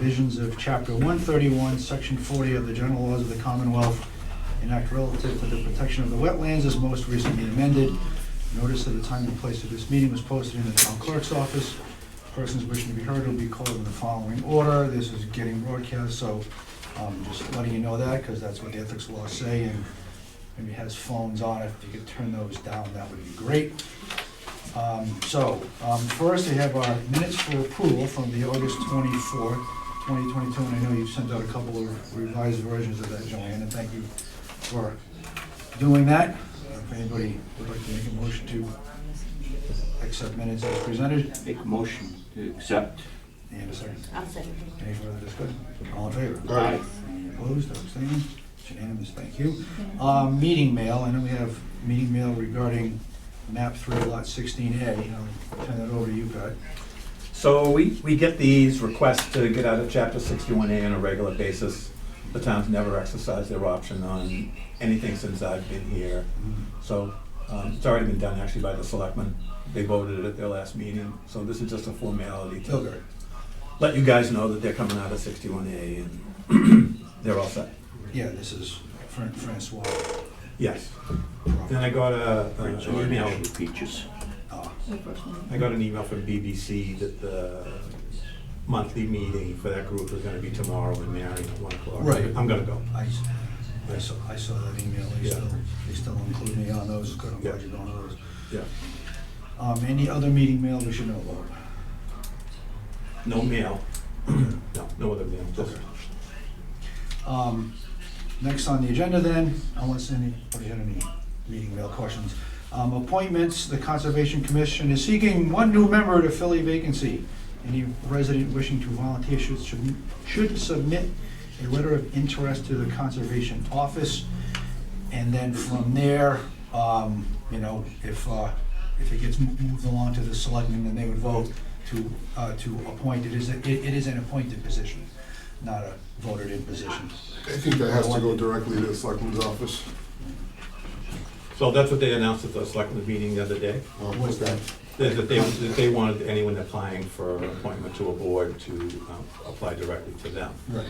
provisions of Chapter 131, Section 40 of the General Laws of the Commonwealth, an act relative to the protection of the wetlands is most recently amended. Notice of the time and place of this meeting was posted in the town clerk's office. Persons wishing to be heard will be called in the following order. This is getting broadcast, so just letting you know that, because that's what the ethics laws say, and maybe it has phones on it. If you could turn those down, that would be great. First, we have our minutes for approval from the August 24th, 2022, and I know you've sent out a couple of revised versions of that, Joanne, and thank you for doing that. If anybody would like to make a motion to accept minutes as presented. Make a motion to accept. And a second. I'll second. Any further discussion? All in favor? Aye. Any opposed, abstaining? It's unanimous, thank you. Meeting mail, I know we have meeting mail regarding map 3, lot 16A. I'll turn that over to you, Pat. So we get these requests to get out of Chapter 61A on a regular basis. The town's never exercised their option on anything since I've been here. So it's already been done actually by the selectmen. They voted it at their last meeting, so this is just a formality to Okay. let you guys know that they're coming out of 61A and they're all set. Yeah, this is Francois. Yes. Then I got an email. Peaches. I got an email from BBC that the monthly meeting for that group is gonna be tomorrow in Marion at 1 o'clock. Right. I'm gonna go. I saw that email. They still include me on those. Good, I'm glad you're going to those. Yeah. Any other meeting mail we should know about? No mail. No other mail. Just Next on the agenda then, unless anybody had any meeting mail questions. Appointments, the Conservation Commission is seeking one new member to fill a vacancy. Any resident wishing to volunteer should submit a letter of interest to the Conservation Office. And then from there, if it gets moved along to the selectmen, then they would vote to appoint. It is an appointed position, not a voted-in position. I think that has to go directly to the selectman's office. So that's what they announced at the selectmen's meeting the other day, What's that? that they wanted anyone applying for an appointment to a board to apply directly to them. Right.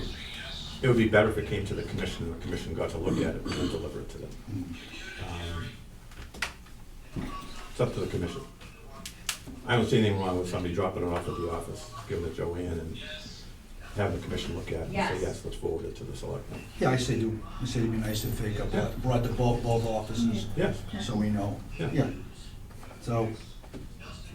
It would be better if it came to the commission, and the commission got to look at it and then deliver it to them. It's up to the commission. I don't see anything wrong with somebody dropping it off at the office, giving it to Joanne and having the commission look at it and say, yes, let's forward it to the selectmen. Yeah, I say it'd be nice if they brought to both offices, Yes. so we know. Yeah. So,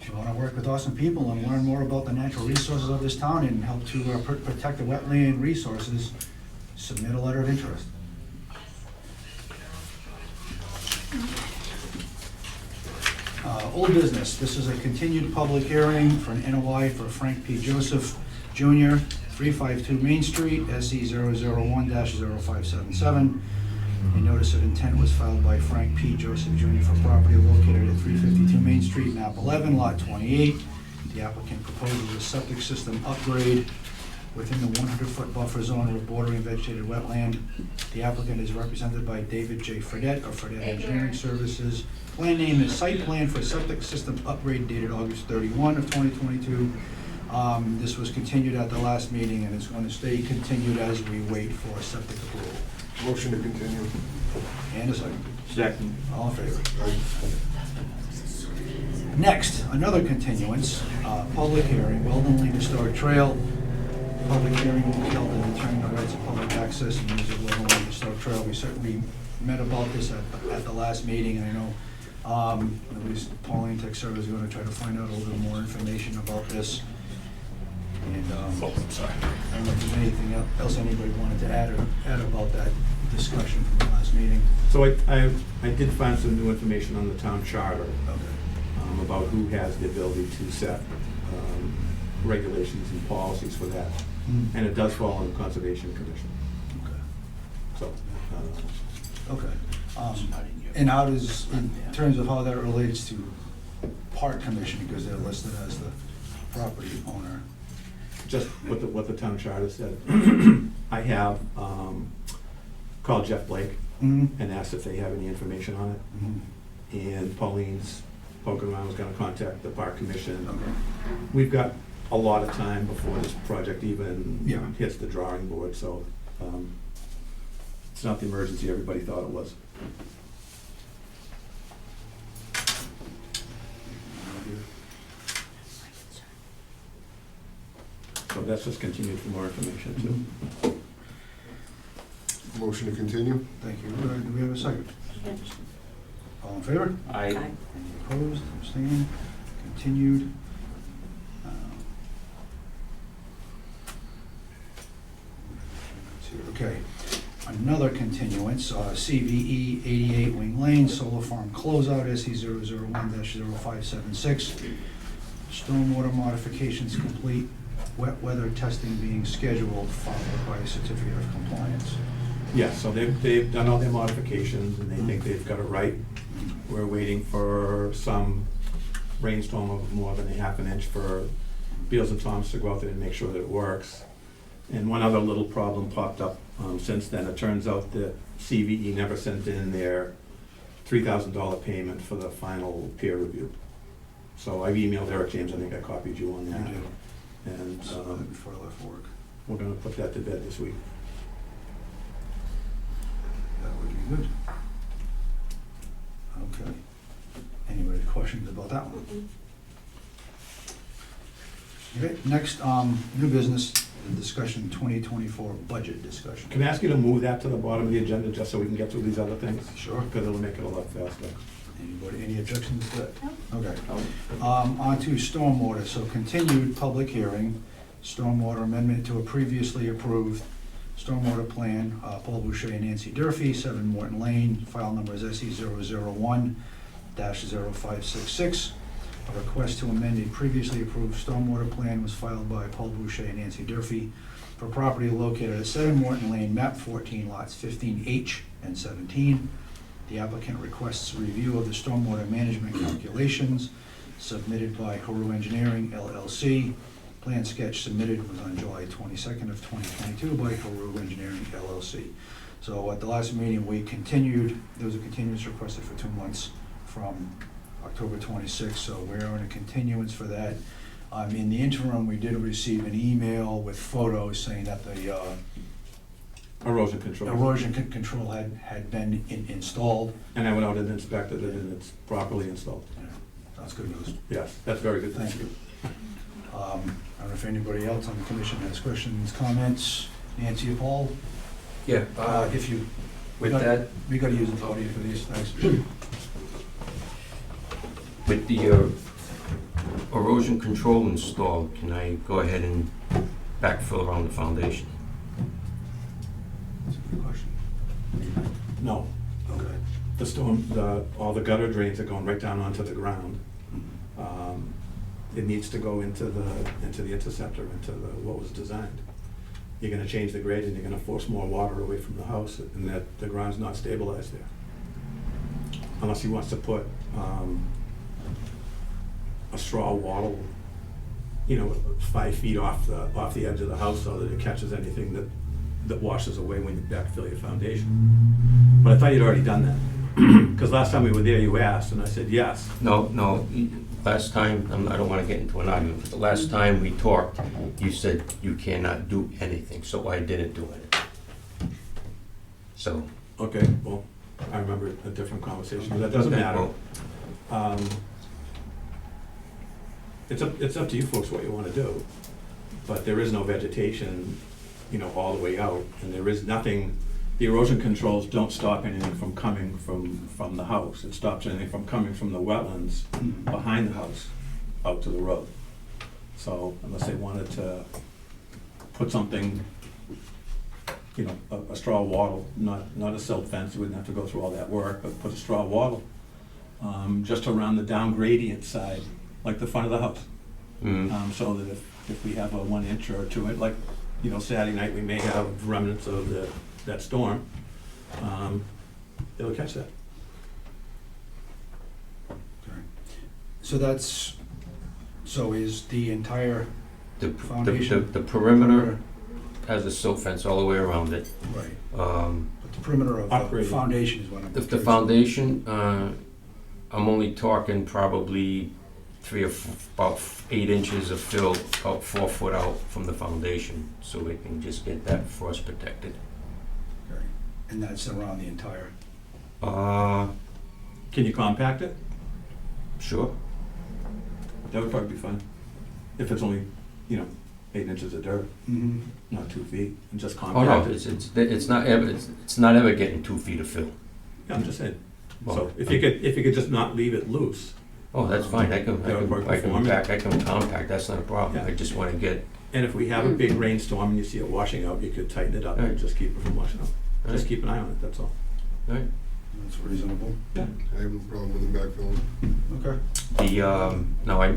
if you want to work with awesome people and learn more about the natural resources of this town and help to protect the wetland resources, submit a letter of interest. Old business, this is a continued public hearing for an NOI for Frank P. Joseph Jr., 352 Main Street, SE 001-0577. A notice of intent was filed by Frank P. Joseph Jr. for property located at 352 Main Street, map 11, lot 28. The applicant proposes a septic system upgrade within the 100-foot buffer zone of bordering vegetated wetland. The applicant is represented by David J. Fredette of Fredette Engineering Services. Plan name is Site Plan for Septic System Upgrade dated August 31 of 2022. This was continued at the last meeting and it's going to stay continued as we wait for septic approval. Motion to continue. And a second. Second. All in favor? Aye. Next, another continuance, public hearing, Weldon Lane Historic Trail. Public hearing will be held to determine the rights of public access and use of Weldon Lane Historic Trail. We certainly met about this at the last meeting, and I know at least Pauline Texera is going to try to find out a little more information about this. And I'm sorry. I don't know if there's anything else anybody wanted to add about that discussion from the last meeting. So I did find some new information on the town charter Okay. about who has the ability to set regulations and policies for that. And it does fall on the Conservation Commission. Okay. So, Okay. And how does, in terms of how that relates to Park Commission, because they're listed as the property owner? just what the town charter said. I have called Jeff Blake and asked if they have any information on it. And Pauline's poking around, was gonna contact the Park Commission. Okay. We've got a lot of time before this project even Yeah. hits the drawing board, so it's not the emergency everybody thought it was. So that's just continued for more information too. Motion to continue? Thank you. Do we have a second? All in favor? I, Any opposed, abstained, continued? Okay, another continuance, CVE 88 Wing Lane, solar farm closeout, SE 001-0576. Stormwater modifications complete, wet weather testing being scheduled, followed by a certificate of compliance. Yeah, so they've done all their modifications and they think they've got it right. We're waiting for some rainstorm of more than a half an inch for Beals and Toms to go out there and make sure that it works. And one other little problem popped up since then. It turns out that CVE never sent in their $3,000 payment for the final peer review. So I've emailed Eric James, I think I copied you on that. You do. And Saw that before I left work. we're gonna put that to bed this week. That would be good. Okay. Anybody have questions about that one? Okay, next, new business, the discussion, 2024 budget discussion. Can I ask you to move that to the bottom of the agenda just so we can get through these other things? Sure. Because it'll make it a lot faster. Anybody, any objections to that? Okay. On to stormwater, so continued public hearing, stormwater amendment to a previously approved stormwater plan, Paul Boucher and Nancy Durfee, 7 Morton Lane, file number is SE 001-0566. A request to amend a previously approved stormwater plan was filed by Paul Boucher and Nancy Durfee for property located at 7 Morton Lane, map 14, lots 15H and 17. The applicant requests review of the stormwater management calculations submitted by Haru Engineering LLC. Plan sketch submitted was on July 22nd of 2022 by Haru Engineering LLC. So at the last meeting, we continued, there was a continuance requested for 2 months from October 26th, so we're on a continuance for that. In the interim, we did receive an email with photos saying that the Erosion control. control had been installed. And I went out and inspected it and it's properly installed. Yeah, that's good news. Yes, that's very good. Thank you. I don't know if anybody else on the commission has questions, comments. Nancy or Paul? Yeah, If you, with that, we gotta use the podium for these, thanks. with the erosion control installed, can I go ahead and backfill around the foundation? That's a good question. No, Okay. the storm, all the gutter drains are going right down onto the ground. It needs to go into the interceptor, into what was designed. You're gonna change the grade and you're gonna force more water away from the house and that the ground's not stabilized there. Unless he wants to put a straw wattle, 5 feet off the edge of the house so that it catches anything that washes away when you backfill your foundation. But I thought you'd already done that. Because last time we were there, you asked, and I said yes. No, last time, I don't wanna get into an argument, but the last time we talked, you said you cannot do anything, so I didn't do it. So, Okay, well, I remember a different conversation, but that doesn't matter. well, It's up to you folks what you wanna do, but there is no vegetation, all the way out, and there is nothing, the erosion controls don't stop anything from coming from the house. It stops anything from coming from the wetlands behind the house out to the road. So unless they wanted to put something, a straw wattle, not a silt fence, you wouldn't have to go through all that work, but put a straw wattle just around the down gradient side, like the front of the house. So that if we have a 1 inch or 2 inch, like, Saturday night, we may have remnants of that storm, it'll catch that. Okay. So is the entire foundation? the perimeter has a silt fence all the way around it. Right, Um, but the perimeter of the Upgraded. foundation is what I'm. The foundation, I'm only talking probably about 8 inches of fill, about 4 foot out from the foundation, so we can just get that frost protected. Okay. And that's around the entire, Can you compact it? Sure. That would probably be fine. If it's only, 8 inches of dirt, not 2 feet, and just Oh, compact no, it. it's not ever getting 2 feet of fill. Yeah, I'm just saying. So Well, if you could just not leave it loose. oh, that's fine, I can compact, that's not a problem, I Yeah. just wanna get, And if we have a big rainstorm and you see it washing out, you could tighten it up and Right. just keep it from washing out. Just Right. keep an eye on it, that's all. right? that's reasonable. I have no problem with the backfill. Okay.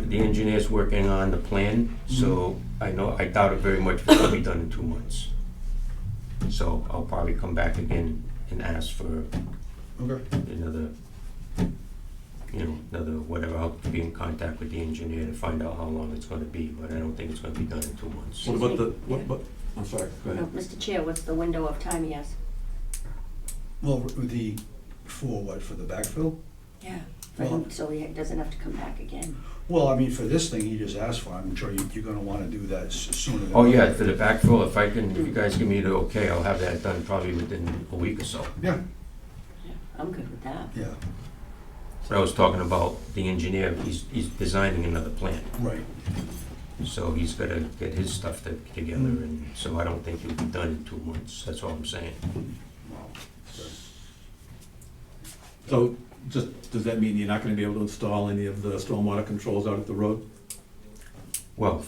The engineer's working on the plan, so I doubt it very much if it's gonna be done in 2 months. So I'll probably come back again and ask for Okay. another, whatever, I'll be in contact with the engineer to find out how long it's gonna be, but I don't think it's gonna be done in 2 months. What about I'm sorry, go No, ahead. Mr. Chair, what's the window of time he has? Well, for the backfill? Yeah. For him, so he doesn't have to come back again. Well, I mean, for this thing he just asked for, I'm sure you're gonna wanna do that sooner than. Oh, yeah, for the backfill, if you guys give me the okay, I'll have that done probably within a week or so. Yeah, Yeah, I'm good with that. yeah, But I was talking about the engineer, he's designing another plan, right. so he's gotta get his stuff together, and so I don't think he'll be done in 2 months, that's all I'm saying. So, does that mean you're not gonna be able to install any of the stormwater controls out at the road Well,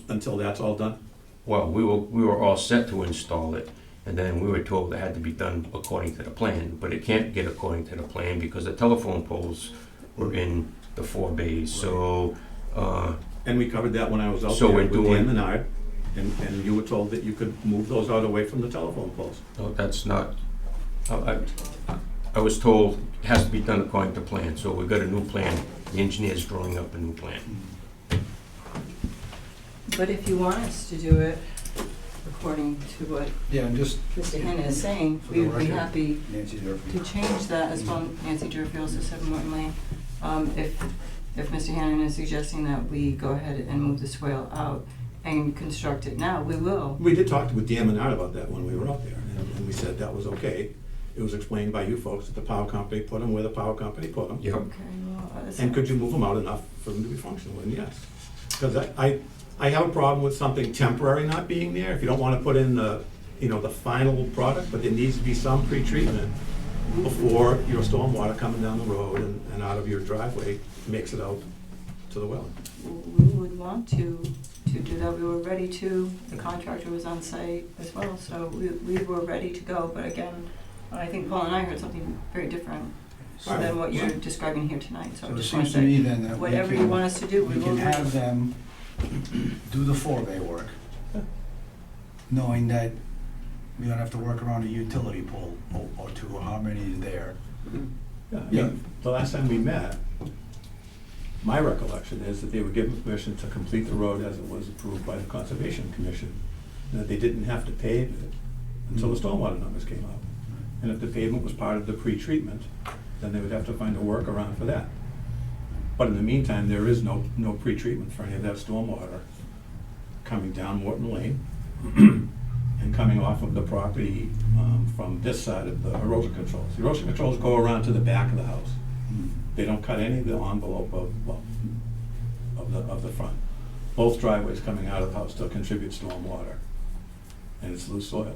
until that's all done? Well, we were all set to install it, and then we were told it had to be done according to the plan, but it can't get according to the plan because the telephone poles were in the 4 bays, so, And we covered that when I was out So there we're with Dan doing- Menard, and you were told that you could move those out away from the telephone poles. no, that's not, I was told it has to be done according to plan, so we've got a new plan, the engineer's drawing up a new plan. But if you want us to do it according to what Yeah, and just Mr. Hanna is saying, For the we would be record. happy Nancy to Durfee. change that as well. Nancy Durfee, also 7 Morton Lane. If Mr. Hannan is suggesting that we go ahead and move the swale out and construct it now, we will. We did talk with Dan Menard about that when we were out there, and we said that was okay. It was explained by you folks that the power company put them where the power company put them. Yep. Okay, well, And could you move them out enough for them to be functional? And yes. Because I have a problem with something temporary not being there. If you don't want to put in the final product, but there needs to be some pre-treatment before your stormwater coming down the road and out of your driveway makes it out to the well. we would want to do that. We were ready to, the contractor was on site as well, so we were ready to go. But again, I think Paul and I heard something very different than what you're describing here tonight. So I So it just want seems to to me say, then that whatever you want us to do, we we will can do. have them do the 4-bay work, knowing that we're gonna have to work around a utility pole or two, or how many is there. Yeah, I mean, the last time we met, my recollection is that they were given permission to complete the road as it was approved by the Conservation Commission, and that they didn't have to pave it until the stormwater numbers came out. And if the pavement was part of the pre-treatment, then they would have to find a workaround for that. But in the meantime, there is no pre-treatment for any of that stormwater coming down Morton Lane and coming off of the property from this side of the erosion controls. The erosion controls go around to the back of the house. They don't cut any of the envelope of the front. Both driveways coming out of the house still contribute stormwater, and it's loose soil.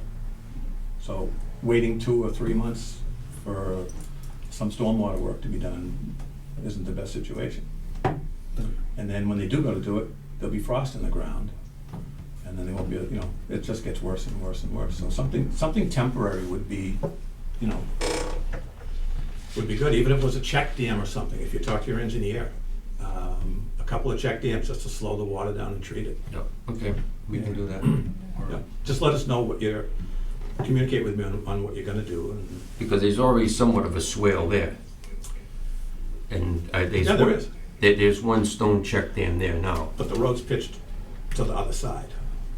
So waiting 2 or 3 months for some stormwater work to be done isn't the best situation. And then when they do go to do it, there'll be frost in the ground, and then they won't be, it just gets worse and worse and worse. So something temporary would be, would be good, even if it was a check dam or something. If you talk to your engineer, a couple of check dams just to slow the water down and treat it. Yep, okay, we can do that. Yeah. Just let us know communicate with me on what you're gonna do. And Because there's already somewhat of a swale there. And yeah, there is, there's one stone check dam there now. but the road's pitched to the other side.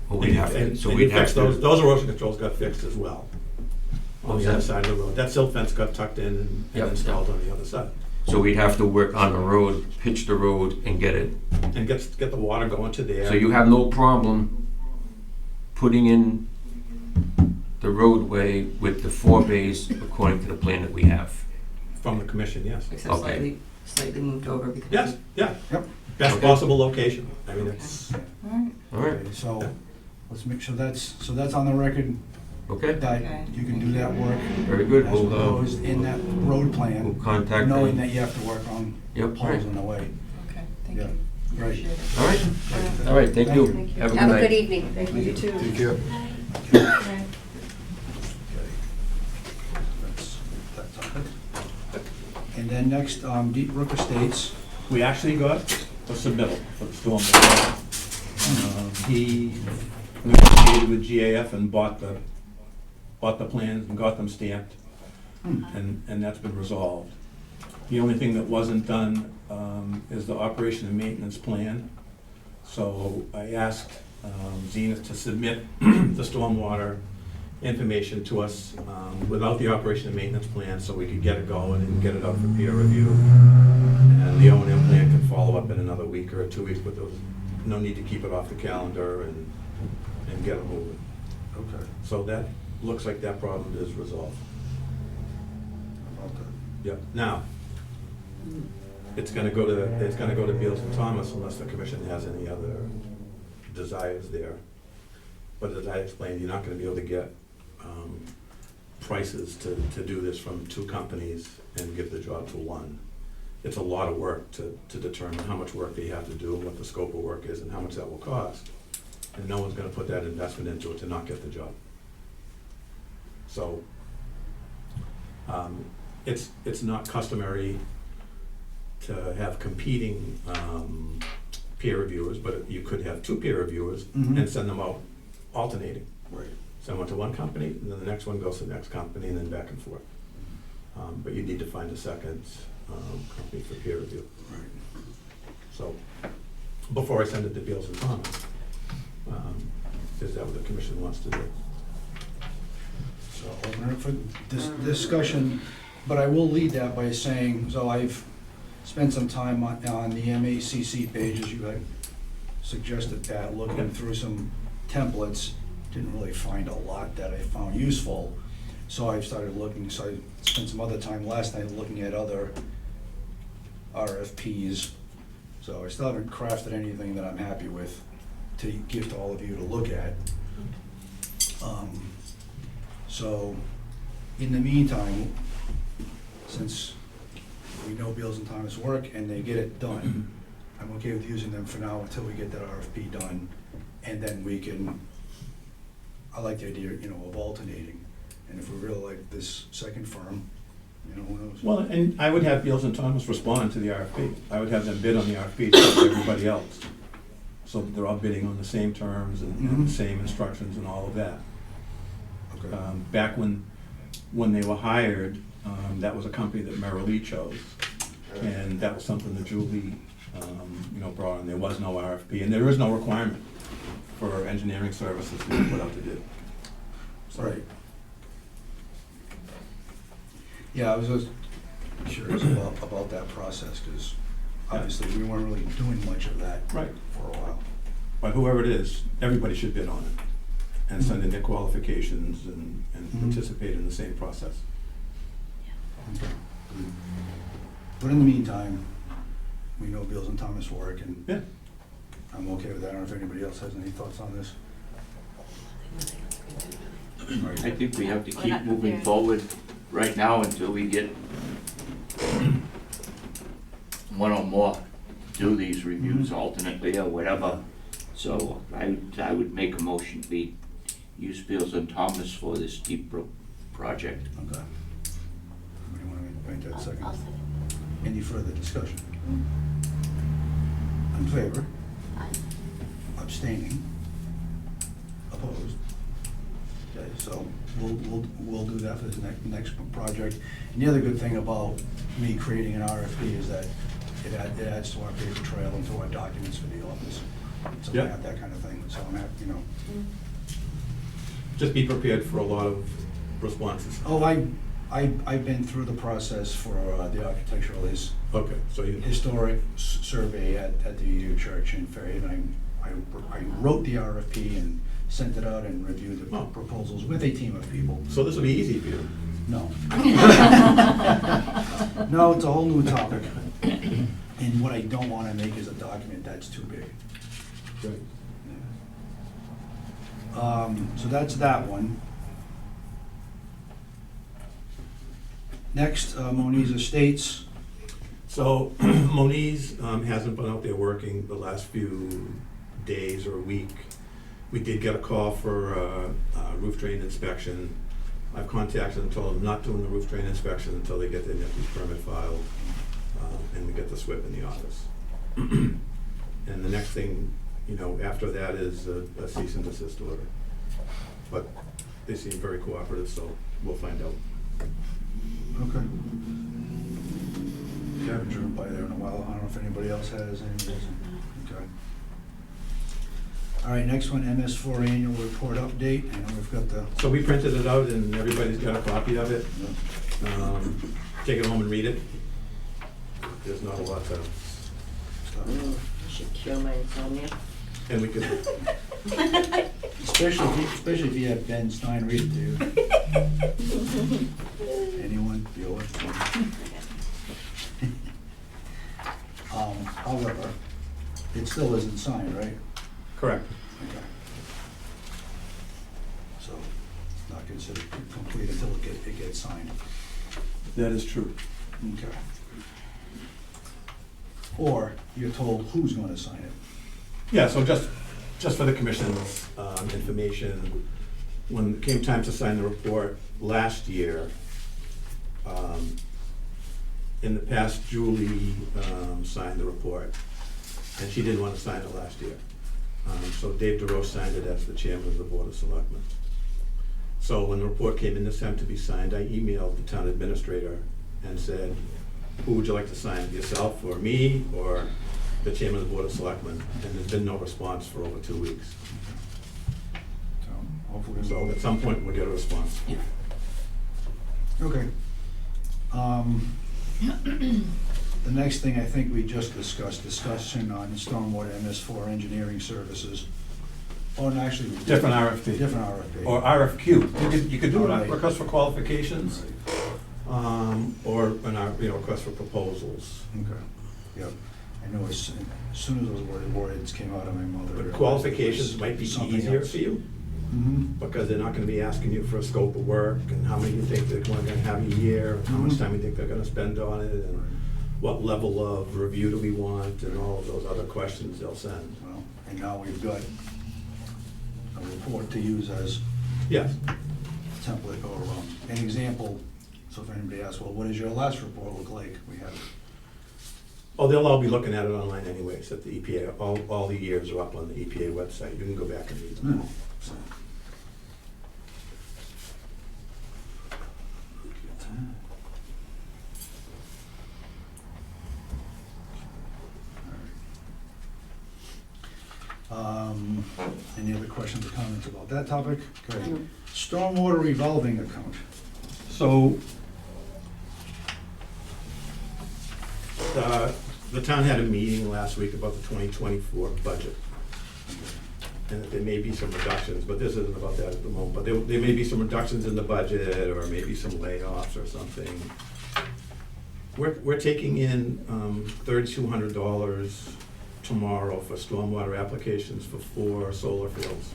Well, we'd have to, And so you we'd have fixed those to, erosion controls got fixed as well. On Oh, the yeah. other side of the road. That silt fence got tucked in and Yep. installed on the other side. So we'd have to work on the road, pitch the road and get it. And get the water going to there. So you have no problem putting in the roadway with the 4 bays according to the plan that we have? From the commission, yes. Except Okay. slightly moved over because. Yes, yeah. Yep. Best Okay. possible location. I mean, it's, All right, All right, Okay, so, let's make sure that's on the record, okay, that Okay. you can do that work very good. as We'll, proposed in that road we'll plan, contact knowing them. that you have to work on Yep, all poles right, in the way. okay, thank Yeah, you. great. Appreciate it. all right, Yeah. all right, thank you. Thank you. Have a good Have a night. good evening. Thank you, you too. Take care. Okay. Okay. That's on it. And then next, Deep Brook Estates. we actually got a submittal for the storm water. He negotiated with GAF and bought the plans and got them stamped, and that's been resolved. The only thing that wasn't done is the operation and maintenance plan. So I asked Zenith to submit the stormwater information to us without the operation and maintenance plan, so we could get it going and get it out for peer review. And the O&M plan can follow up in another week or 2 weeks, but there's no need to keep it off the calendar and get it moving. Okay. So that, looks like that problem is resolved. About that. Yep. Now, it's gonna go to Beals and Thomas unless the commission has any other desires there. But as I explained, you're not gonna be able to get prices to do this from 2 companies and give the job to one. It's a lot of work to determine how much work they have to do and what the scope of work is and how much that will cost. And no one's gonna put that investment into it to not get the job. So, it's not customary to have competing peer reviewers, but you could have 2 peer reviewers Mhm. and send them out alternating. Right. Send one to one company, and then the next one goes to the next company, and then back and forth. But you need to find a second company for peer review. Right. So, before I send it to Beals and Thomas, is that what the commission wants to do? So open it for this discussion, but I will lead that by saying, so I've spent some time on the MACC pages, you had suggested that, looking through some templates, didn't really find a lot that I found useful. So I've started looking, so I spent some other time last night looking at other RFPs. So I still haven't crafted anything that I'm happy with to give to all of you to look at. So, in the meantime, since we know Beals and Thomas work and they get it done, I'm okay with using them for now until we get that RFP done. And then we can, I like the idea, of alternating. And if we really like this second firm, who knows? Well, and I would have Beals and Thomas respond to the RFP. I would have them bid on the RFP just like everybody else. So that they're all bidding on the same terms and the same instructions and all of that. Okay. Back when they were hired, that was a company that Merrill Lee chose. And that was something that Julie, brought in. There was no RFP, and there is no requirement for engineering services to be put out to bid. So- Right. Yeah, I was just curious about that process, because obviously we weren't really doing much of that Right. for a while. But whoever it is, everybody should bid on it and send in their qualifications and participate in the same process. Okay. But in the meantime, we know Beals and Thomas work, and Yeah. I'm okay with that. I don't know if anybody else has any thoughts on this. I think we have to keep moving forward right now until we get one or more do these reviews alternately or whatever. So I would make a motion, we use Beals and Thomas for this Deep Brook project. Okay. Anybody want to make that second? I'll second. Any further discussion? In favor? Aye. Abstaining? Opposed? Okay, so we'll do that for this next project. And the other good thing about me creating an RFP is that it adds to our paper trail and to our documents for the office. So we Yeah. have that kind of thing, so I'm happy, Just be prepared for a lot of responses. Oh, I've been through the process for the architectural Okay, so you, historic survey at the UU Church in Fairhaven. I wrote the RFP and sent it out and reviewed the Oh. proposals with a team of people. so this will be easy for you. No. No, it's a whole new topic. And what I don't want to make is a document that's too big. Good. So that's that one. Next, Moniz Estates. So Moniz hasn't been out there working the last few days or week. We did get a call for a roof drain inspection. I've contacted them, told them not doing the roof drain inspection until they get their NIPSI permit filed, and we get the SWIP in the office. And the next thing, you know, after that is a cease and desist order. But they seem very cooperative, so we'll find out. Okay. I haven't driven by there in a while. I don't know if anybody else has. Okay. All right, next one, MS4 annual report update. I know we've got the, So we printed it out and everybody's got a copy of it. Take it home and read it. There's not a lot to, I should cure my insomnia. and we could, especially if you have Ben Stein read it to you. Anyone? Bueller? However, it still isn't signed, right? correct. Okay. So, not considered complete until it gets signed. That is true. Okay. Or you're told who's gonna sign it. Yeah, so just for the commission's information, when it came time to sign the report last year, in the past, Julie signed the report, and she didn't want to sign it last year. So Dave DeRoche signed it as the chairman of the Board of Selectmen. So when the report came in this time to be signed, I emailed the town administrator and said, who would you like to sign it, yourself or me or the chairman of the Board of Selectmen? And there's been no response for over 2 weeks. So hopefully. So at some point, we'll get a response. Okay. The next thing I think we just discussed, discussion on stormwater MS4 engineering services. Oh, and actually. we did- Different RFP. Different RFP. Or RFQ. You could do a Right. request for qualifications, or an request for proposals. Okay, yep. I know as soon as those words came out of my mother. But qualifications might be easier for you, Mm-hmm. because they're not gonna be asking you for a scope of work, and how many you think they're gonna have a year, and how much time you think they're gonna spend on it, and what level of review do we want, and all of those other questions they'll send. Well, and now we've got a report to use as Yes, template or an example. So if anybody asks, well, what does your last report look like? We have it. oh, they'll all be looking at it online anyways, at the EPA, all the years are up on the EPA website, you can go back and read them. No. So. Any other questions or comments about that topic? Okay. Stormwater revolving account. So, the town had a meeting last week about the 2024 budget. And that there may be some reductions, but this isn't about that at the moment, but there may be some reductions in the budget, or maybe some layoffs or something. We're taking in $3,200 tomorrow for stormwater applications for 4 solar fields.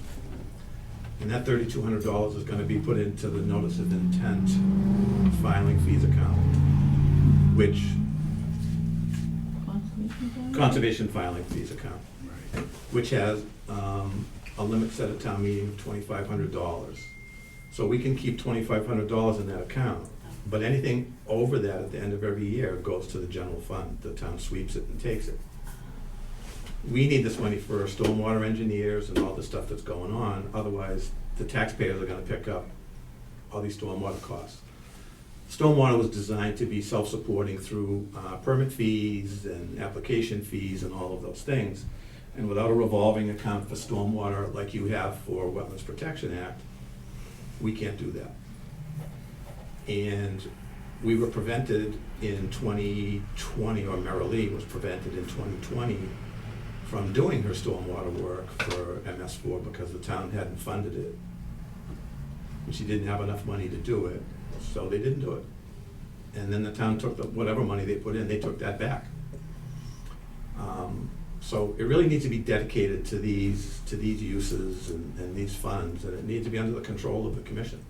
And that $3,200 is gonna be put into the notice of intent filing fees account, which, conservation filing fees account, Right. which has a limit set at town meeting of $2,500. So we can keep $2,500 in that account, but anything over that at the end of every year goes to the general fund. The town sweeps it and takes it. We need this money for stormwater engineers and all the stuff that's going on, otherwise the taxpayers are gonna pick up all these stormwater costs. Stormwater was designed to be self-supporting through permit fees and application fees and all of those things. And without a revolving account for stormwater like you have for Wetlands Protection Act, we can't do that. And we were prevented in 2020, or Merrill Lee was prevented in 2020 from doing her stormwater work for MS4 because the town hadn't funded it. And she didn't have enough money to do it, so they didn't do it. And then the town took whatever money they put in, they took that back. So it really needs to be dedicated to these uses and these funds, and it needs to be under the control of the commission.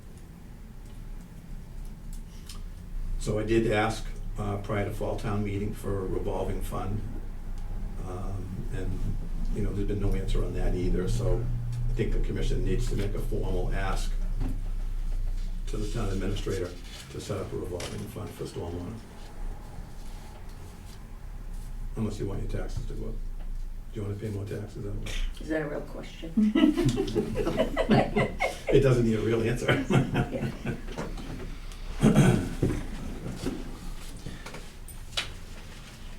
So I did ask prior to fall town meeting for a revolving fund, and there's been no answer on that either. So I think the commission needs to make a formal ask to the town administrator to set up a revolving fund for stormwater. Unless you want your taxes to go up. Do you want to pay more taxes? Is that a real question? It doesn't need a real answer. Yeah.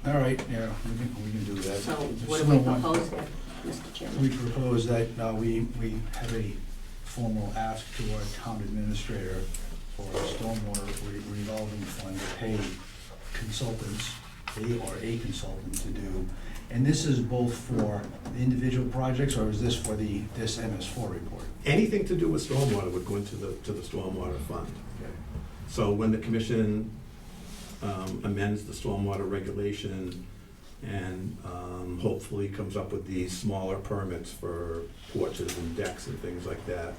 All right, yeah, we can do that. So There's what do still we one- propose then, Mr. Chairman? We propose that we have a formal ask to our town administrator for a stormwater revolving fund to pay consultants, a consultant to do. And this is both for individual projects, or is this for this MS4 report? Anything to do with stormwater would go into the stormwater fund. So when the commission amends the stormwater regulation and hopefully comes up with these smaller permits for porches and decks and things like that,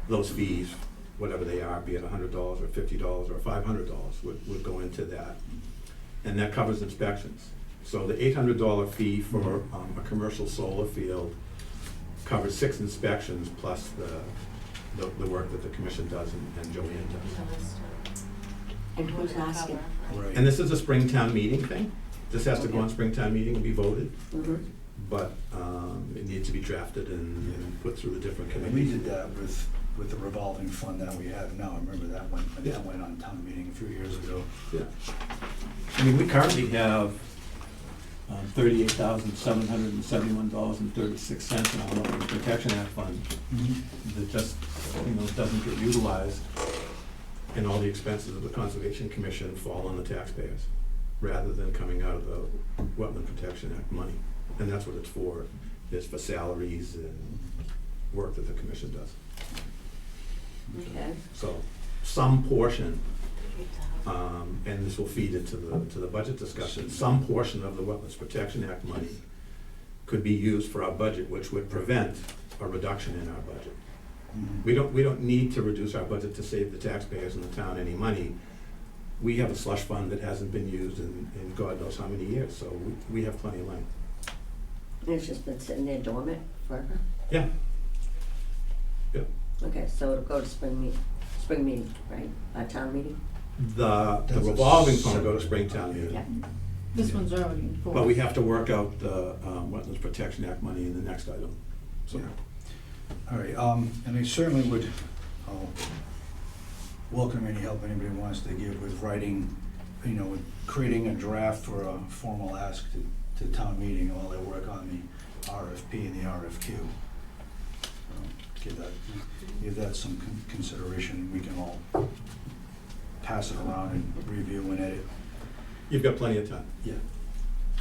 those fees, whatever they are, be it $100 or $50 or $500, would go into that. And that covers inspections. So the $800 fee for a commercial solar field covers 6 inspections plus the work that the commission does and Joanne does. And who's asking? Right. And this is a Springtown meeting thing. This has to go on Springtown meeting and be voted, Mhm. but it needs to be drafted and put through the different And we committees. did that with the revolving fund that we have now. I remember that one, that went on town meeting a few years ago. Yeah. I mean, we currently have $38,771.36 in our Wetlands Protection Act fund that just, doesn't get utilized, and all the expenses of the Conservation Commission fall on the taxpayers, rather than coming out of the Wetland Protection Act money. And that's what it's for, is for salaries and work that the commission does. Okay. So, some portion, and this will feed into the budget discussion, some portion of the Wetlands Protection Act money could be used for our budget, which would prevent a reduction in our budget. We don't need to reduce our budget to save the taxpayers in the town any money. We have a slush fund that hasn't been used in God knows how many years, so we have plenty of money. And it's just been sitting there dormant forever? Yeah. Yeah. Okay, so it'll go to spring meeting, right? Town meeting? The That's a revolving fund will go to Springtown meeting. Yeah. This one's already in force. But we have to work out the Wetlands Protection Act money in the next item, so. Yeah. All right, and I certainly would welcome any help anybody wants to give with writing, with creating a draft or a formal ask to town meeting while they work on the RFP and the RFQ. Give that some consideration. We can all pass it around and review and edit. You've got plenty of time. Yeah.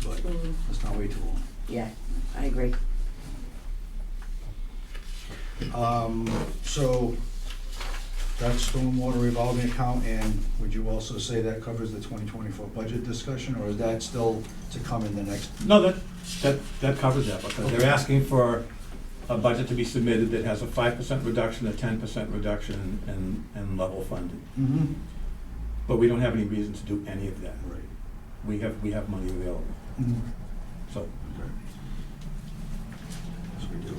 But Mhm. let's not wait too long. Yeah, I agree. So that's stormwater revolving account, and would you also say that covers the 2024 budget discussion, or is that still to come in the next? No, that covers that, because they're asking for a budget to be submitted that has a 5% reduction, a 10% reduction, and level funding. Mm-hmm. But we don't have any reason to do any of that. Right. We have money available, Mm-hmm. so. Yes, we do.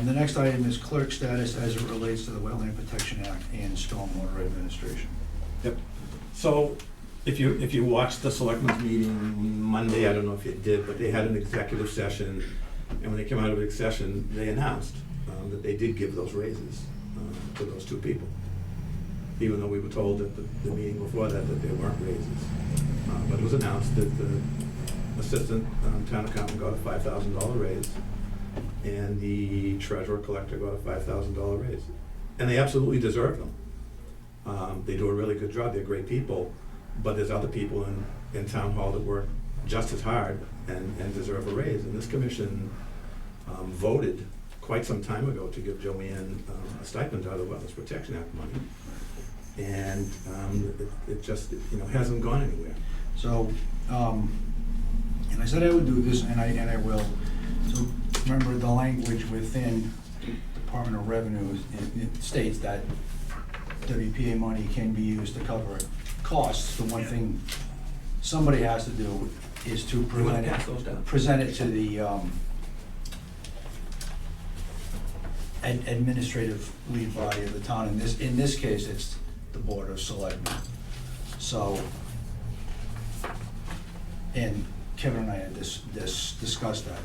The next item is clerk status as it relates to the Wetland Protection Act and Stormwater Administration. Yep. So, if you watched the selectmen's meeting Monday, I don't know if you did, but they had an executive session, and when they came out of the session, they announced that they did give those raises to those 2 people, even though we were told at the meeting before that there weren't raises. But it was announced that the assistant town accountant got a $5,000 raise, and the treasurer collector got a $5,000 raise. And they absolutely deserve them. They do a really good job, they're great people, but there's other people in town hall that work just as hard and deserve a raise. And this commission voted quite some time ago to give Joanne a stipend out of the Wetlands Protection Act money. And it just, hasn't gone anywhere. So, and I said I would do this, and I will. So remember, the language within Department of Revenue, it states that WPA money can be used to cover costs. The one thing somebody has to do is to You wanna pass those down? present it to the administrative lead body of the town. In this case, it's the Board of Selectmen. So, and Kevin and I had discussed that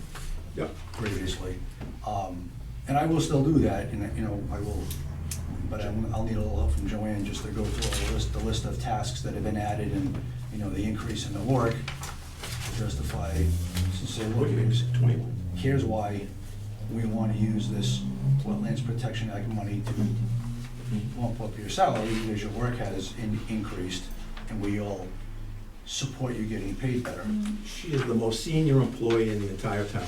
Yep. previously. And I will still do that, and, I will, but I'll need a little help from Joanne just to go through the list of tasks that have been added and, the increase in the work to justify, to say, look, here's why we want to use this Wetlands Protection Act money to bump up your salary because your work has increased, and we all support you getting paid better. She is the most senior employee in the entire town,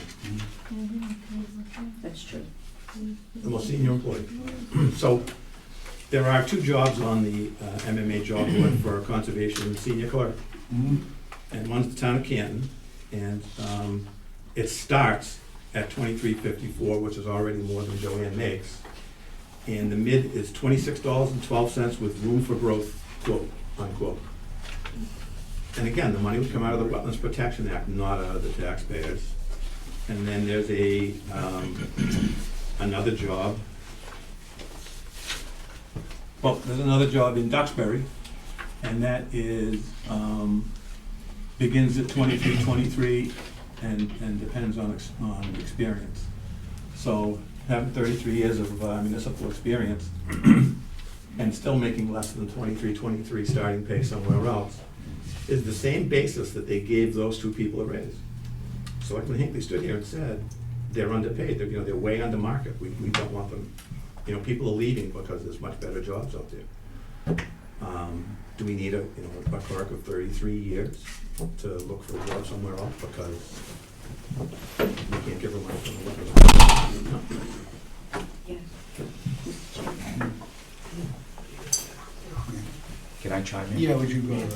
That's true. the most senior employee. So there are 2 jobs on the MMA job board for conservation senior clerk. Mhm. And one's the town of Canton, and it starts at $23.54, which is already more than Joanne makes. And the mid is $26.12 with room for growth, quote, unquote. And again, the money would come out of the Wetlands Protection Act, not out of the taxpayers. And then there's another job. Well, there's another job in Duxbury, and that is, begins at 23 and depends on experience. So having 33 years of municipal experience and still making less than 23 starting pay somewhere else is the same basis that they gave those 2 people a raise. Selectman Hinckley stood here and said, they're underpaid, they're way under market, we don't want them. People are leaving because there's much better jobs out there. Do we need a clerk of 33 years to look for a job somewhere else because we can't give her money from the liquor? Can I chime in? Yeah, would you go?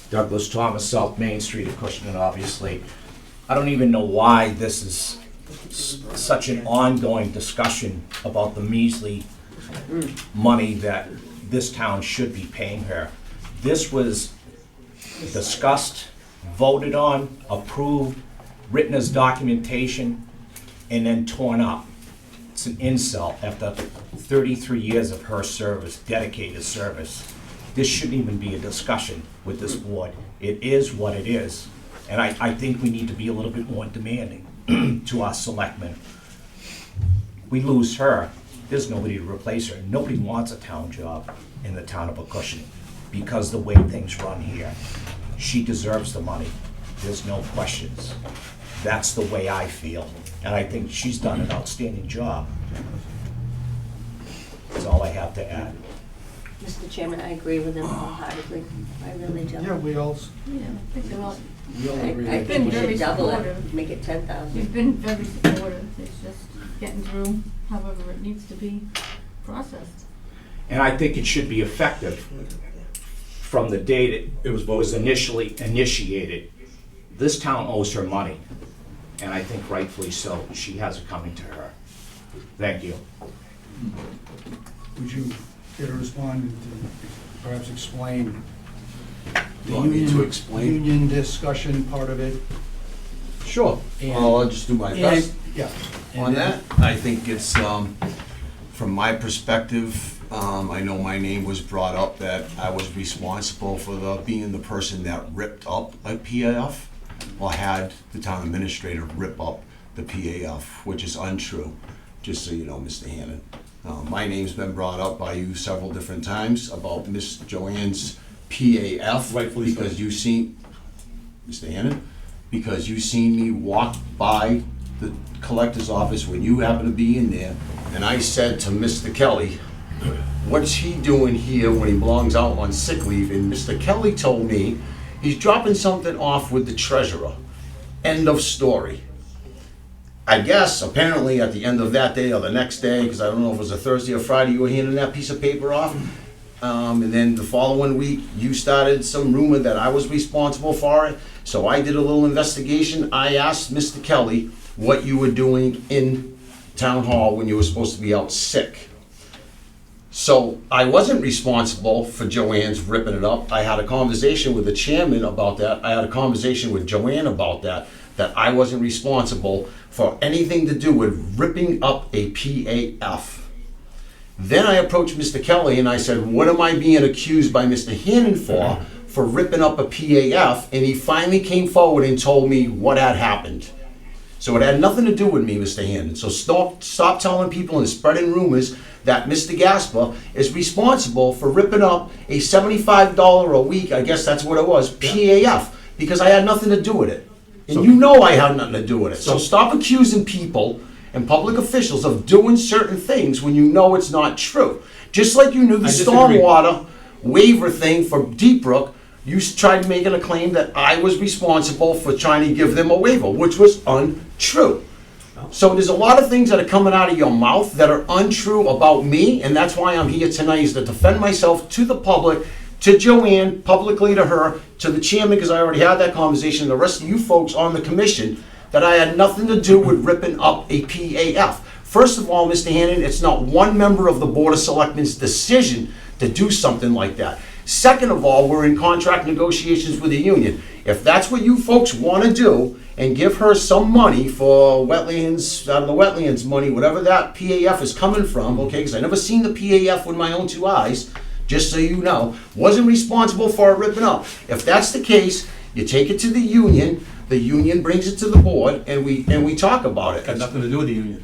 Douglas Thomas, South Main Street, Acushnet, obviously. I don't even know why this is such an ongoing discussion about the measly money that this town should be paying her. This was discussed, voted on, approved, written as documentation, and then torn up. It's an insult after 33 years of her service, dedicated service. This shouldn't even be a discussion with this board. It is what it is. And I think we need to be a little bit more demanding to our selectmen. We lose her, there's nobody to replace her. Nobody wants a town job in the town of Acushnet because the way things run here. She deserves the money, there's no questions. That's the way I feel, and I think she's done an outstanding job. That's all I have to add. Mr. Chairman, I agree with him wholeheartedly. I really do. Yeah, we all Yeah, I think they're all, agree. I I've think been we very should double it, supportive. make it 10,000. we've been very supportive, it's just getting through however it needs to be processed. And I think it should be effective from the date it was initially initiated. This town owes her money, and I think rightfully so. She has it coming to her. Thank you. Would you care to respond and to perhaps explain the Want me to union, explain? union discussion part of it? Sure. And- Well, I'll just do my best Yeah. on that. I think it's, from my perspective, I know my name was brought up that I was responsible for being the person that ripped up a PAF or had the town administrator rip up the PAF, which is untrue, just so you know, Mr. Hannon. My name's been brought up by you several different times about Miss Joanne's PAF. Rightfully so. Because you seen, Mr. Hannon, because you seen me walk by the collector's office when you happened to be in there, and I said to Mr. Kelly, what's he doing here when he belongs out on sick leave? And Mr. Kelly told me he's dropping something off with the treasurer. End of story. I guess, apparently, at the end of that day or the next day, because I don't know if it was a Thursday or Friday, you were handing that piece of paper off. And then the following week, you started some rumor that I was responsible for it. So I did a little investigation. I asked Mr. Kelly what you were doing in town hall when you were supposed to be out sick. So I wasn't responsible for Joanne's ripping it up. I had a conversation with the chairman about that. I had a conversation with Joanne about that I wasn't responsible for anything to do with ripping up a PAF. Then I approached Mr. Kelly and I said, what am I being accused by Mr. Hannon for ripping up a PAF? And he finally came forward and told me what had happened. So it had nothing to do with me, Mr. Hannon. So stop telling people and spreading rumors that Mr. Gasper is responsible for ripping up a $75 a week, I guess that's what it was, PAF, because I had nothing to do with it. And you know I had nothing to do with it. So stop accusing people and public officials of doing certain things when you know it's not true. Just like you knew the stormwater waiver thing for Deep Brook, you tried making a claim that I was responsible for trying to give them a waiver, which was untrue. So there's a lot of things that are coming out of your mouth that are untrue about me, and that's why I'm here tonight, is to defend myself to the public, to Joanne, publicly to her, to the chairman, because I already had that conversation, the rest of you folks on the commission, that I had nothing to do with ripping up a PAF. First of all, Mr. Hannon, it's not one member of the Board of Selectmen's decision to do something like that. Second of all, we're in contract negotiations with the union. If that's what you folks want to do, and give her some money for wetlands, out of the wetlands money, whatever that PAF is coming from, okay, because I never seen the PAF with my own two eyes, just so you know, wasn't responsible for it ripping up. If that's the case, you take it to the union brings it to the board, and we talk about it. Got nothing to do with the union.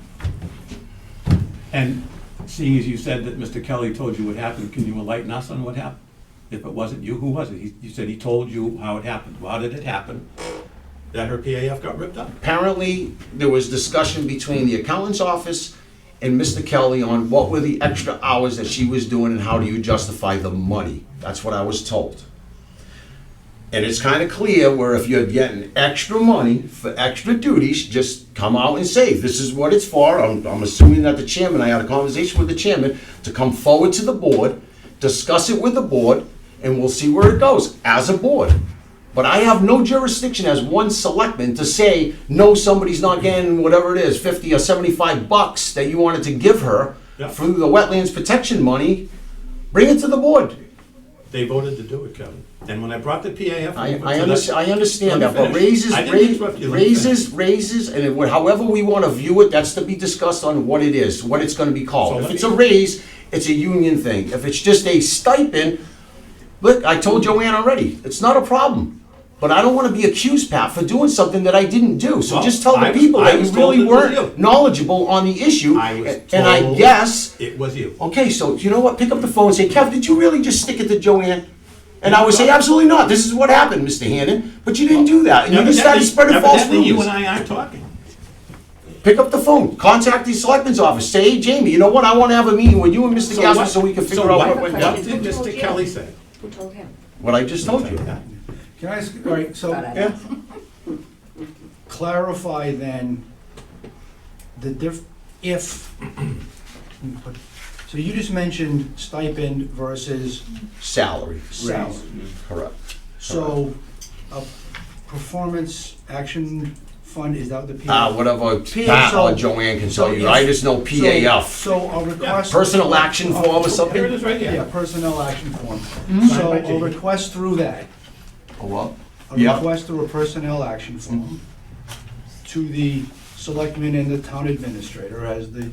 And seeing as you said that Mr. Kelly told you what happened, can you enlighten us on what happened? If it wasn't you, who was it? You said he told you how it happened. How did it happen that her PAF got ripped up? Apparently, there was discussion between the accountant's office and Mr. Kelly on what were the extra hours that she was doing and how do you justify the money. That's what I was told. And it's kind of clear where if you're getting extra money for extra duties, just come out and say, this is what it's for. I'm assuming that the chairman, I had a conversation with the chairman to come forward to the board, discuss it with the board, and we'll see where it goes as a board. But I have no jurisdiction as one selectman to say, no, somebody's not getting whatever it is, 50 or 75 bucks that you wanted to give her through the wetlands protection money. Bring it to the board. They voted to do it, Kevin. And when I brought the PAF... I understand that, but raises, and however we want to view it, that's to be discussed on what it is, what it's going to be called. If it's a raise, it's a union thing. If it's just a stipend, look, I told Joanne already, it's not a problem. But I don't want to be accused, Pat, for doing something that I didn't do. So just tell the people that you really weren't knowledgeable on the issue. And I guess... It was you. Okay, so you know what? Pick up the phone and say, Kev, did you really just stick it to Joanne? And I would say, absolutely not. This is what happened, Mr. Hannon. But you didn't do that. And you just started spreading false rumors. You and I aren't talking. Pick up the phone. Contact the selectman's office. Say, hey, Jamie, you know what? I want to have a meeting with you and Mr. Gasper so we can figure out what went down. What did Mr. Kelly say? Who told him? What I just told you. Can I ask, all right, so clarify then so you just mentioned stipend versus Salary. salary. Correct. So a performance action fund, is that what the PAF? Whatever Pat or Joanne can tell you. I just know PAF. So a request. Personal action form or something? Here it is right here. Yeah, personnel action form. Signed So by a Jamie. request through that. A what? A Yeah. request through a personnel action form to the selectman and the town administrator as the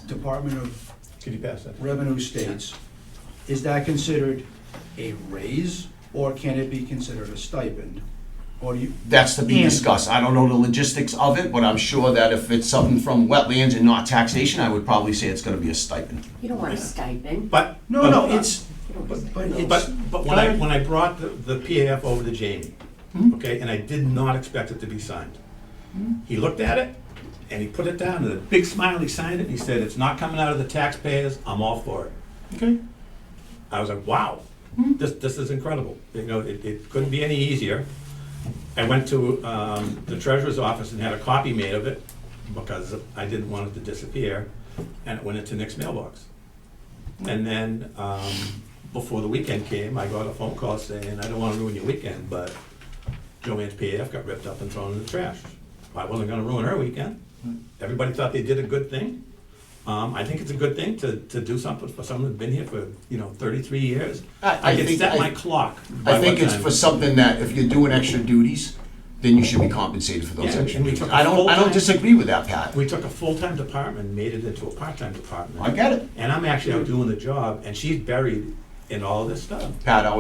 Department of Can you pass that? Revenue states. Is that considered a raise, or can it be considered a stipend? Or do you, That's to be discussed. I don't know the logistics of it, but I'm sure that if it's something from wetlands and not taxation, I would probably say it's gonna be a stipend. You don't want a stipend. But... no, it's, You don't want a but stipend. it's. But when I brought the PAF over to Jamie, okay, and I did not expect it to be signed. He looked at it, And he put it down, and a big smile, he signed it, and he said, "It's not coming out of the taxpayers, I'm all for it." Okay. I was like, wow, this is incredible. You know, it couldn't be any easier. I went to the treasurer's office and had a copy made of it because I didn't want it to disappear, and it went into Nick's mailbox. And then, before the weekend came, I got a phone call saying, "I don't want to ruin your weekend, but Joanne's PAF got ripped up and thrown in the trash." I wasn't gonna ruin her weekend. Everybody thought they did a good thing. I think it's a good thing to do something for someone who's been here for, 33 years. I can set my clock. by I think what it's time. for something that if you're doing extra duties, then you should be compensated for those Yeah, extra and we duties. took a I don't full-time- disagree with that, Pat. We took a full-time department and made it into a part-time department. I get it. And I'm actually out doing the job, and she's buried in all of this stuff. Pat, I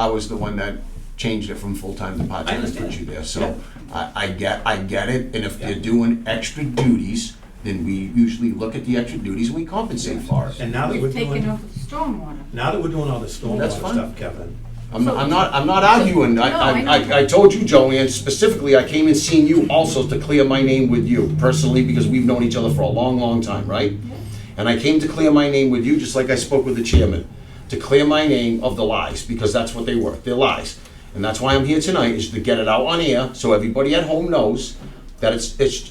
was the one that changed it from full-time to part-time and understand. put you there, Yeah. so I get it, and if Yeah. you're doing extra duties, then we usually look at the extra duties and we compensate for it. And now that we're We've taken doing, over the stormwater. now that we're doing all this stormwater That's fine. stuff, Kevin, I'm not arguing, No, I know. I told you, Joanne, specifically, I came and seen you also to clear my name with you, personally, because we've known each other for a long, long time, right? And I came to clear my name with you, just like I spoke with the chairman, to clear my name of the lies, because that's what they were, they're lies. And that's why I'm here tonight, is to get it out on air, so everybody at home knows that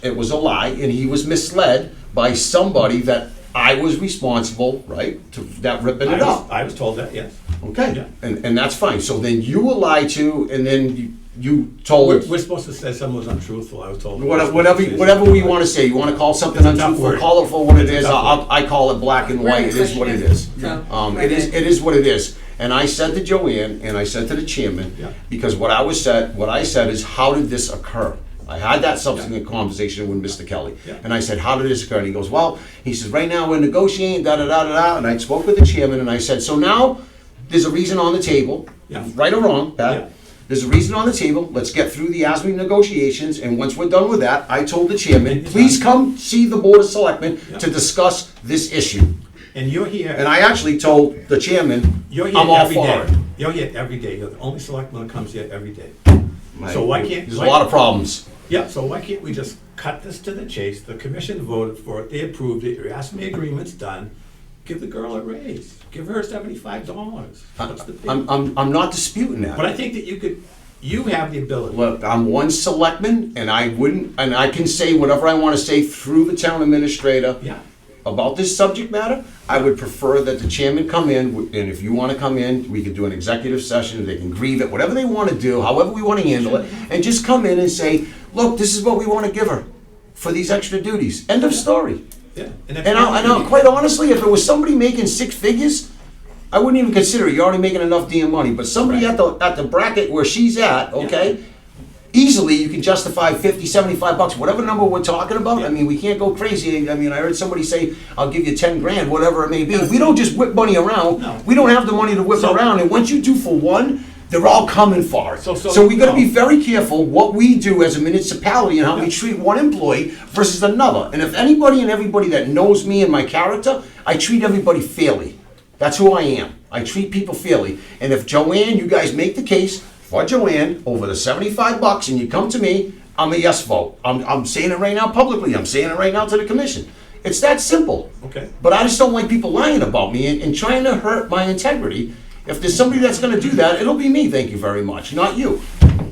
it was a lie, and he was misled by somebody that I was responsible, right, to that ripping it up. I was told that, yes. Okay, Yeah. and that's fine. So then you were lied to, and then you We're, told, we're supposed to say someone was untruthful, I was told. whatever we want to say. You want to call something It's a tough untruthful, word. call it for what it It's a is. tough I call it black and white. It is what it is. It is what it is. And I said to Joanne, and I said to the chairman, Yeah. because what I said is, how did this occur? I had that subsequent conversation with Mr. Kelly. Yeah. And I said, how did this occur? And he goes, well, he says, right now we're negotiating, da-da-da-da-da. And I spoke with the chairman, and I said, so now there's a reason on the table, Yeah. right or wrong, Pat. Yeah. There's a reason on the table. Let's get through the ASME negotiations, and once we're done with that, I told the chairman, please come see the Board of Selectmen Yeah. to discuss this issue. And you're here. And I actually told the chairman, You're here I'm all every for day. it. You're here every day. You're the only selectman that comes here every day. So why can't? There's a lot of problems. Yeah, so why can't we just cut this to the chase? The commission voted for it, they approved it, your ASME agreement's done. Give the girl a raise. Give her $75. What's the big? I'm not disputing But that. I think that you have the ability. Look, I'm one selectman, and I can say whatever I want to say through the town administrator Yeah, about this subject matter. I would prefer that the chairman come in, and if you want to come in, we could do an executive session, they can grieve it, whatever they want to do, however we want to handle it, and just come in and say, look, this is what we want to give her for these extra duties. End of story. yeah. And I'll, quite honestly, if it was somebody making six figures, I wouldn't even consider it. You're already making enough damn money. But somebody at the bracket where she's at, okay, easily you can justify 50, 75 bucks, whatever number we're talking about. I mean, we can't go crazy. I mean, I heard somebody say, I'll give you 10 grand, whatever it may be. We don't just whip money around. No. We don't have the money to whip So- around. And once you do for one, they're all coming for it. So- So we gotta be no. very careful what we do as a municipality and how we treat one employee versus another. And if anybody and everybody that knows me and my character, I treat everybody fairly. That's who I am. I treat people fairly. And if Joanne, you guys make the case for Joanne over the 75 bucks and you come to me, I'm a yes vote. I'm saying it right now publicly. I'm saying it right now to the commission. It's that simple. Okay. But I just don't like people lying about me and trying to hurt my integrity. If there's somebody that's gonna do that, it'll be me, thank you very much, not you.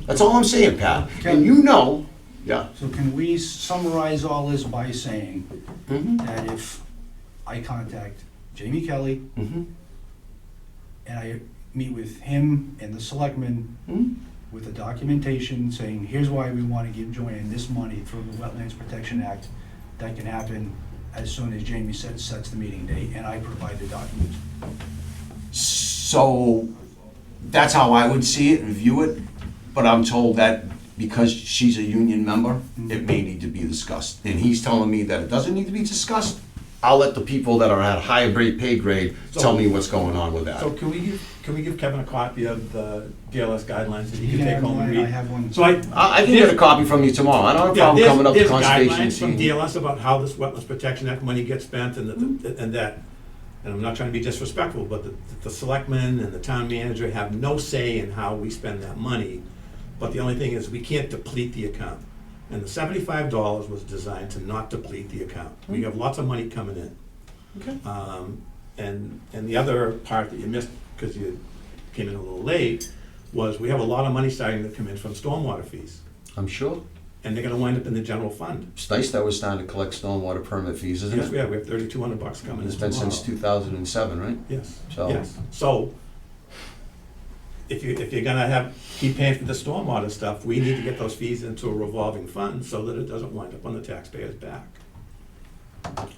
That's all I'm saying, Pat. And you know, yeah. So can we summarize all this by saying that if I contact Jamie Kelly Mhm. and I meet with him and the selectmen Mhm. with the documentation saying, here's why we want to give Joanne this money through the Wetlands Protection Act, that can happen as soon as Jamie sets the meeting date, and I provide the documents. So that's how I would see it and view it, but I'm told that because she's a union member, it may need to be discussed. And he's telling me that it doesn't need to be discussed. I'll let the people that are at higher grade, pay grade, tell me what's going on with that. So can we give Kevin a copy of the DLS guidelines that he You can take have home and mine, read? I have one. So I can get a copy from you tomorrow. I don't have a problem coming up to conservation and There's guidelines from seeing. DLS about how this Wetlands Protection Act money gets spent and that, and I'm not trying to be disrespectful, but the selectmen and the town manager have no say in how we spend that money. But the only thing is, we can't deplete the account. And the $75 was designed to not deplete the account. We have lots of money coming in. Okay. And the other part that you missed, because you came in a little late, was we have a lot of money starting to come in from stormwater fees. I'm sure. And they're gonna wind up in the general fund. It's nice that we're starting to collect stormwater permit fees, isn't Yes, it? we have $3,200 coming in It's been since tomorrow. 2007, right? Yes, So- yes. So, if you're gonna keep paying for the stormwater stuff, we need to get those fees into a revolving fund so that it doesn't wind up on the taxpayer's back.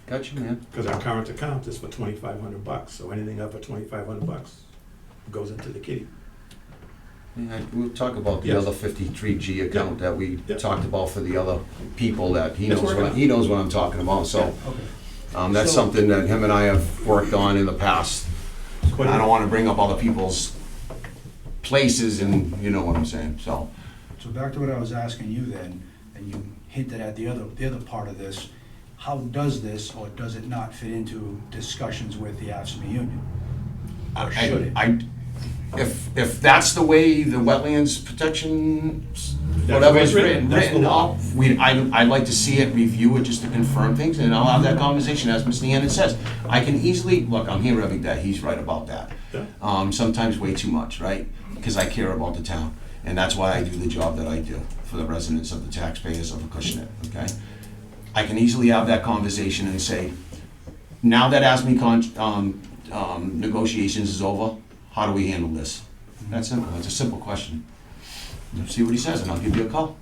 Gotcha, man. Because our current account is for $2,500, so anything up at $2,500 goes into the kitty. Yeah, we'll talk about the Yes. other 53G account that we Yeah. talked about for the other people that he It's knows working what, out. he knows what I'm talking about, so. Okay. That's So- something that him and I have worked on in the past. What I don't wanna bring up other people's places and you know what I'm saying, so. So back to what I was asking you then, and you hinted at the other part of this, how does this, or does it not fit into discussions with the AFSCME union? Or should it? If that's the way the wetlands protection, the whatever way is it's written. That's the written law. up, I'd like to see it, review it just to confirm things, and I'll have that conversation, as Mr. Hannon says. I can easily, look, I'm here every day, he's right about that. Yeah. Sometimes way too much, right? Because I care about the town, and that's why I do the job that I do for the residents of the taxpayers of Acushnet, okay? I can easily have that conversation and say, now that ASME negotiations is over, how do we handle this? That's simple, it's a simple question. See what he says, and I'll give you a call.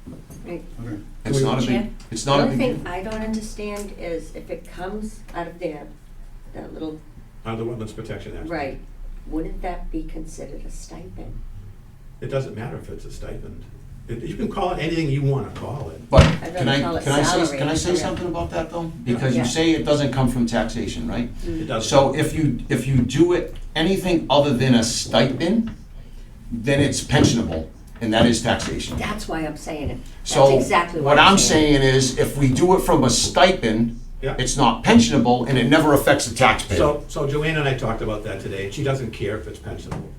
Right. Okay. It's not a big, Chair? it's The not a only big. thing I don't understand is if it comes out of there, that little, Under Wetlands Protection Act. right, wouldn't that be considered a stipend? It doesn't matter if it's a stipend. You can call it anything you wanna call it. But I'd can rather call it salary. can I say Yeah. something about that though? Because Yeah. you say it doesn't come from taxation, right? It doesn't. So if you do it, anything other than a stipend, then it's pensionable, and that is taxation. That's why I'm saying it. That's So exactly what I'm I'm saying is, if we do it from a stipend, Yeah. it's not pensionable, and it never affects the taxpayer. So Joanne and I talked about that today, and she doesn't care if it's pensionable.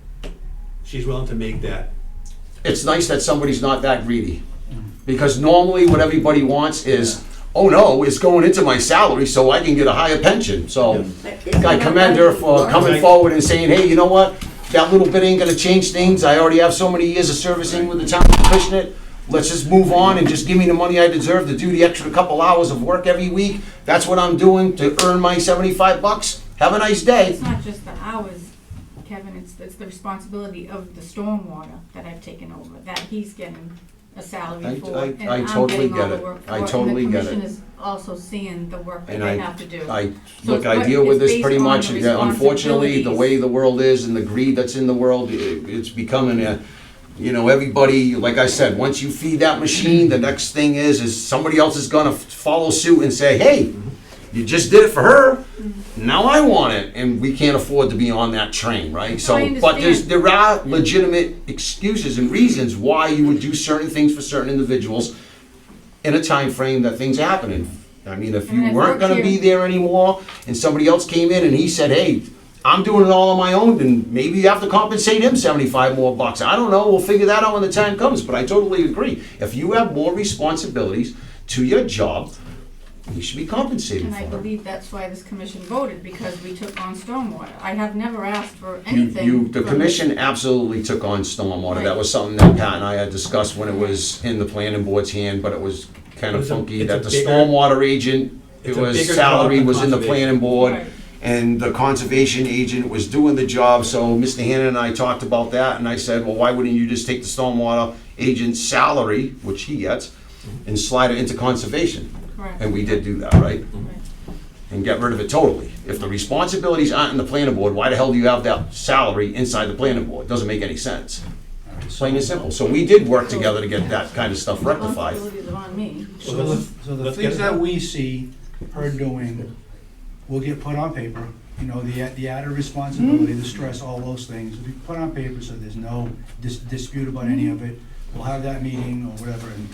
She's willing to make that. It's nice that somebody's not that greedy. Because normally what everybody wants is, oh no, it's going into my salary so I can get a higher pension. So I commend her for coming forward and saying, hey, you know what? That little bit ain't gonna change things. I already have so many years of servicing with the town of Acushnet. Let's just move on and just give me the money I deserve to do the extra couple hours of work every week. That's what I'm doing to earn my $75. Have a nice day. It's not just the hours, Kevin, it's the responsibility of the stormwater that I've taken over, that he's getting a salary for, and I I'm totally getting all get the it. work for I it. totally get And the it. commission is also seeing the work that And they have to do. So Look, I it's deal with this based pretty on much, the yeah, unfortunately, the responsibilities. way the world is and the greed that's in the world, it's becoming a, everybody, like I said, once you feed that machine, the next thing is somebody else is gonna follow suit and say, hey, you just did it for her, now I want it, and we can't afford to be on that train, right? So, I but understand. there are legitimate excuses and reasons why you would do certain things for certain individuals in a time frame that things happen in. I mean, if I mean, you I've weren't worked gonna here- be there anymore, and somebody else came in and he said, hey, I'm doing it all on my own, then maybe you have to compensate him 75 more bucks. I don't know, we'll figure that out when the time comes, but I totally agree. If you have more responsibilities to your job, you should be compensated And for I it. believe that's why this commission voted, because we took on stormwater. I have never asked for anything. The from- commission absolutely took on stormwater. That Right. was something that Pat and I had discussed when it was in the planning board's hand, but it was kind of It's a- funky it's a that the bigger- stormwater agent, it it's a was bigger salary job than was in the conservation. planning board. Right. And the conservation agent was doing the job, so Mr. Hannon and I talked about that, and I said, well, why wouldn't you just take the stormwater agent's salary, which he gets, and slide it into conservation? Correct. And we did do that, right? Right. And get rid of it totally. If the responsibilities aren't in the planning board, why the hell do you have that salary inside the planning board? Doesn't make any sense. Plain and simple. So we did work together to get that kind of stuff rectified. Responsibilities are on me. So Well, the, let's- so the let's things get- that we see her doing will get put on paper. The added responsibility, the stress, all those things, will be put on paper so there's no dispute about any of it. We'll have that meeting or whatever, and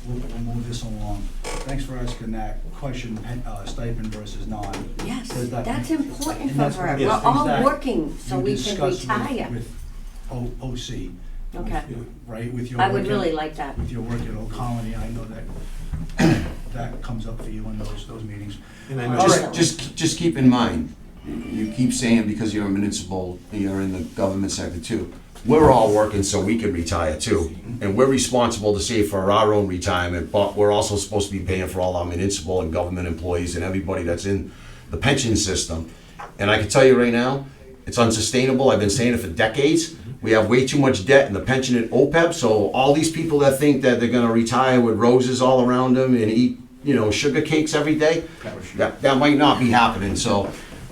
we'll move this along. Thanks for asking that question, stipend versus non. Yes, Because that- that's important and for that's her. one of We're the things all that working so you we can discussed retire. with OC, Okay. right, with your I work would at- really like that. with your work at Old Colony, I know that that comes up for you in those meetings. And I know All Just, right. just keep in mind, you keep saying because you're a municipal, you're in the government sector too. We're all working so we can retire too. And we're responsible to save for our own retirement, but we're also supposed to be paying for all our municipal and government employees and everybody that's in the pension system. And I can tell you right now, it's unsustainable. I've been saying it for decades. We have way too much debt in the pension and OPEB, so all these people that think that they're gonna retire with roses all around them and eat, sugar cakes every day, that might not be happening, so.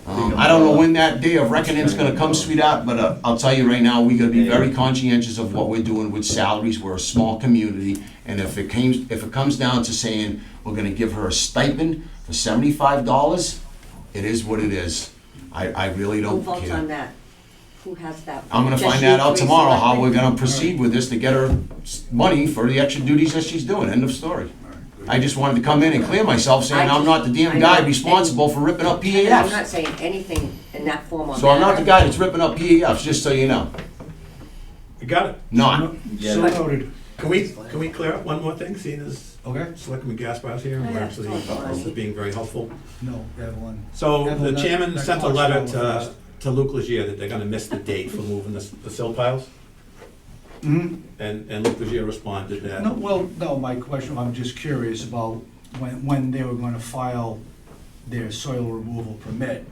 I don't know when that day of reckoning's gonna come, sweetheart, but I'll tell you right now, we gotta be very conscientious of what we're doing with salaries. We're a small community, and if it comes down to saying we're gonna give her a stipend for $75, it is what it is. I really Who don't votes on care. that? Who has that? I'm gonna Just find you that out three tomorrow, how selectmen? we're gonna proceed with this to get her money for the extra duties that she's doing, end of story. I just wanted to come in and clear myself, saying I'm not the damn guy responsible for ripping up And I'm not PAFs. saying anything in that form or So I'm not the manner. guy that's ripping up PAFs, just so you know. You got it. Not. So noted. Can we clear up one more thing, seeing as Okay? Selectman Gaspar's here, and we're Yeah, actually it's all fine. being very helpful. No, Evelyn. So Evelyn, the that- chairman that sent a clock's letter going fast. to Luke Legier that they're gonna miss the date for moving the sill piles, Mhm. and Luke Legier responded that. No, well, no, my question, I'm just curious about when they were gonna file their soil removal permit,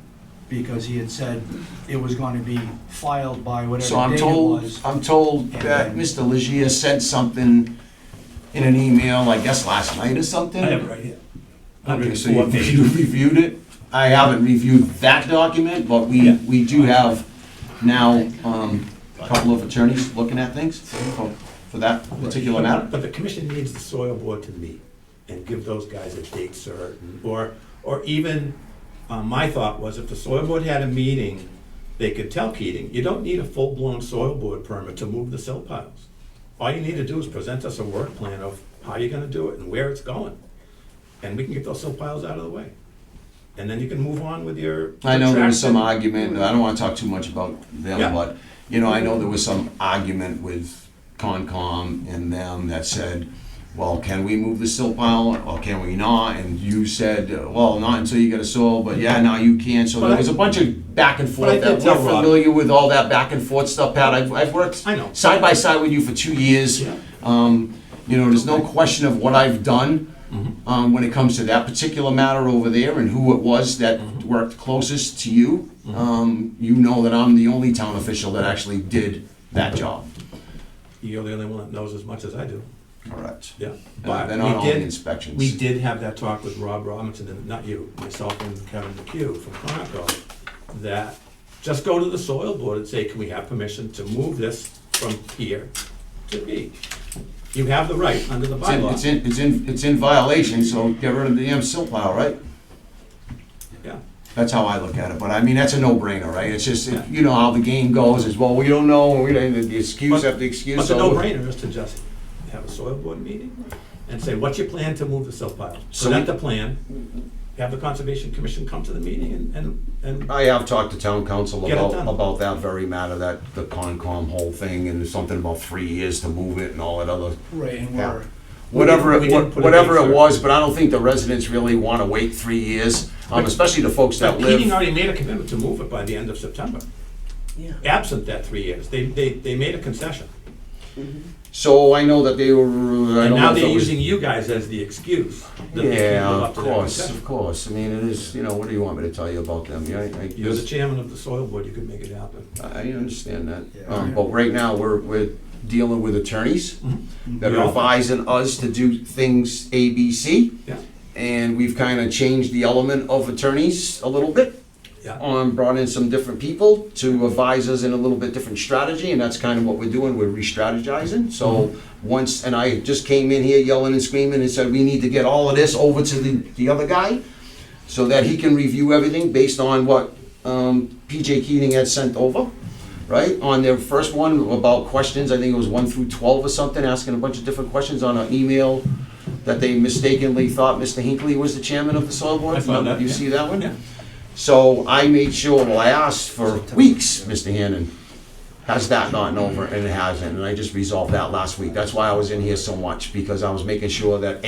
because he had said it was gonna be filed by So whatever I'm date it told, was. I'm told that Mr. Legier sent something in an email, I guess last night or something. I have it right here. Okay, so 104 you pages. reviewed it? I haven't reviewed that document, but Yeah. we do have now, a couple of attorneys looking at things for that particular matter. But the commission needs the soil board to meet and give those guys a date certain, or even, my thought was if the soil board had a meeting, they could tell Keating, you don't need a full-blown soil board permit to move the sill piles. All you need to do is present us a work plan of how you're gonna do it and where it's going. And we can get those sill piles out of the way. And then you can move on with your. I know there was some protracted- argument, I don't wanna talk too much about Yeah. them, but, I know there was some argument with Concom and them that said, well, can we move the sill pile or can we not? And you said, well, not until you get a soil, but yeah, now you can. So But there I- was a bunch of back and But I forth did that tell we're Rob- familiar with all that back and forth stuff, Pat. I've worked I know. side by side with you for 2 years. Yeah. There's no question of what I've done Mhm. when it comes to that particular matter over there and who it was that Mm-hmm. worked closest to you. You know that I'm the only town official that actually did that job. You're the only one that knows as much as I do. Correct. Yeah. And But they're not all we the did, inspections. we did have that talk with Rob Robinson, and not you, myself and Kevin McHugh from Conoco, that just go to the soil board and say, can we have permission to move this from here to B? You have the right under the bylaw. It's in violation, so get rid of the damn sill pile, right? Yeah. That's how I look at it, but I mean, that's a no-brainer, right? It's just, Yeah. you know how the game goes, is, well, we don't know, we don't, the excuse But- after excuse. But the so- no-brainer is to just have a soil board meeting and say, what's your plan to move the sill pile? So Present we- the plan, have the Conservation Commission come to the meeting and I have talked to town council Get it done. about that very matter, that the Concom whole thing, and there's something about 3 years to move it and all that other, Right, and Yeah. we're, whatever we didn't put a whatever date it certain. was, but I don't think the residents really wanna wait 3 years, especially the folks that But Keating live. already made a commitment to move it by the end of September. Absent that 3 years, they made a concession. So I know that they were, I And don't know now if they're it was. using you guys as the excuse. that they can't Yeah, live of up to their course, concession. of course. I mean, it is, what do you want me to tell you about them? You're the chairman of the soil board, you could make it happen. I understand that. Yeah. But right now, we're dealing with attorneys that We are all- advising us to do things A, B, C. Yeah. And we've kind of changed the element of attorneys a little bit. Yeah. Brought in some different people to advise us in a little bit different strategy, and that's kind of what we're doing, we're re-strategizing. So and I just came in here yelling and screaming and said, we need to get all of this over to the other guy so that he can review everything based on what PJ Keating had sent over, right? On their first one about questions, I think it was 1 through 12 or something, asking a bunch of different questions on an email that they mistakenly thought Mr. Hinckley was the chairman of the soil board. I saw that, You yeah. see that one? Yeah. So I made sure, well, I asked for weeks, Mr. Hannon, has that gotten over? And it hasn't, and I just resolved that last week. That's why I was in here so much, because I was making sure that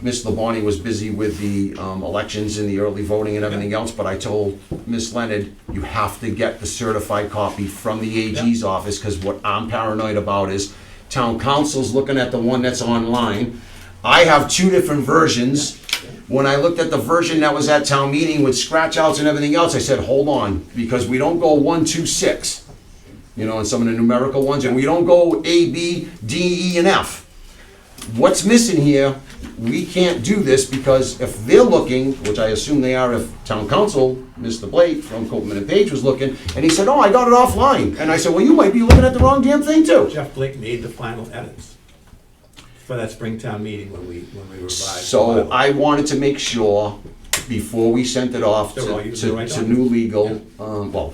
Ms. Labonte was busy with the elections and the early voting and everything else, but I told Ms. Leonard, you have to get the certified copy from the AG's office, because what I'm paranoid about is town council's looking at the one that's online. I have two different versions. When I looked at the version that was at town meeting with scratch outs and everything else, I said, hold on, because we don't go 1, 2, 6, you know, in some of the numerical ones, and we don't go A, B, D, E, and F. What's missing here, we can't do this, because if they're looking, which I assume they are, if town council, Mr. Blake from Copeland and Page was looking, and he said, oh, I got it offline. And I said, well, you might be looking at the wrong damn thing too. Jeff Blake made the final edits for that Springtown meeting when we revised. So I wanted to make sure, before we sent it off They're all using the right to document. new legal, well,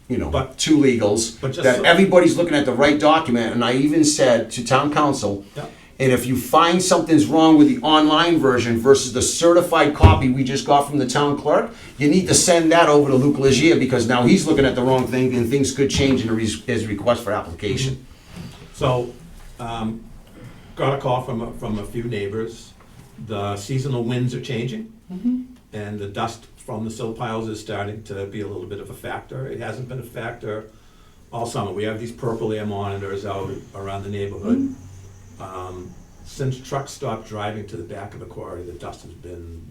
you know, But- two legals, but just that so- everybody's looking at the right document, and I even said to town council, Yeah. and if you find something's wrong with the online version versus the certified copy we just got from the town clerk, you need to send that over to Luke Legier, because now he's looking at the wrong thing, and things could change in his request for application. So, got a call from a few neighbors. The seasonal winds are changing, and the dust from the sill piles is starting to be a little bit of a factor. It hasn't been a factor all summer. We have these purple air monitors out around the neighborhood. Since trucks stopped driving to the back of the quarry, the dust has been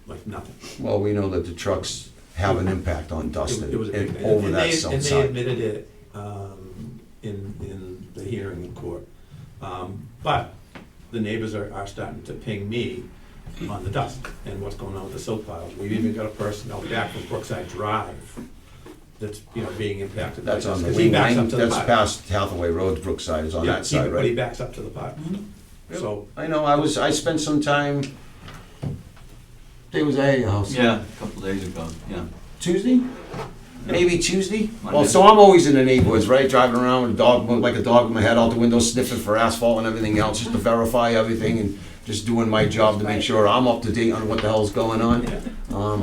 like nothing. Well, we know that the trucks have an impact on dust It was a big and thing. over And that they- south And they side. admitted it in the hearing in court. But the neighbors are starting to ping me on the dust and what's going on with the silt piles. We've even got a person out back from Brookside Drive that's, you know, being impacted by That's this. on the 'Cause he wing backs line, up to the that's pile. past Hathaway Road, Brookside is on Yeah, that side, but he right? backs up to the pile. So, I know, I spent some time, day was at your house? Yeah, a couple days ago, yeah. Tuesday? Maybe Tuesday? Well, Monday. so I'm always in the neighborhoods, right, driving around with a dog, like a dog with my head out the window, sniffing for asphalt and everything else, just to verify everything and just doing my job to make sure I'm up to date on what the hell's going on.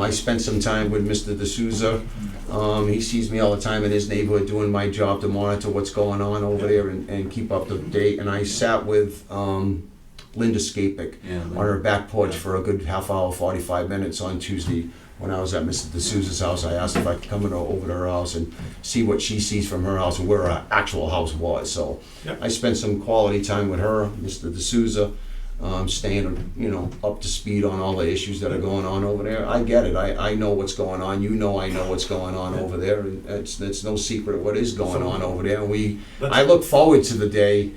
I spent some time with Mr. D'Souza. He sees me all the time in his neighborhood doing my job to monitor what's going on over there and keep up to date. And I sat with Linda Skapik Yeah. on her back porch for a good half hour, 45 minutes on Tuesday. When I was at Mr. D'Souza's house, I asked if I could come over to her house and see what she sees from her house and where her actual house was. So Yep. I spent some quality time with her, Mr. D'Souza, staying, you know, up to speed on all the issues that are going on over there. I get it. I know what's going on. You know I know what's going on over there. And it's no secret what is going on over there. And I look forward to the day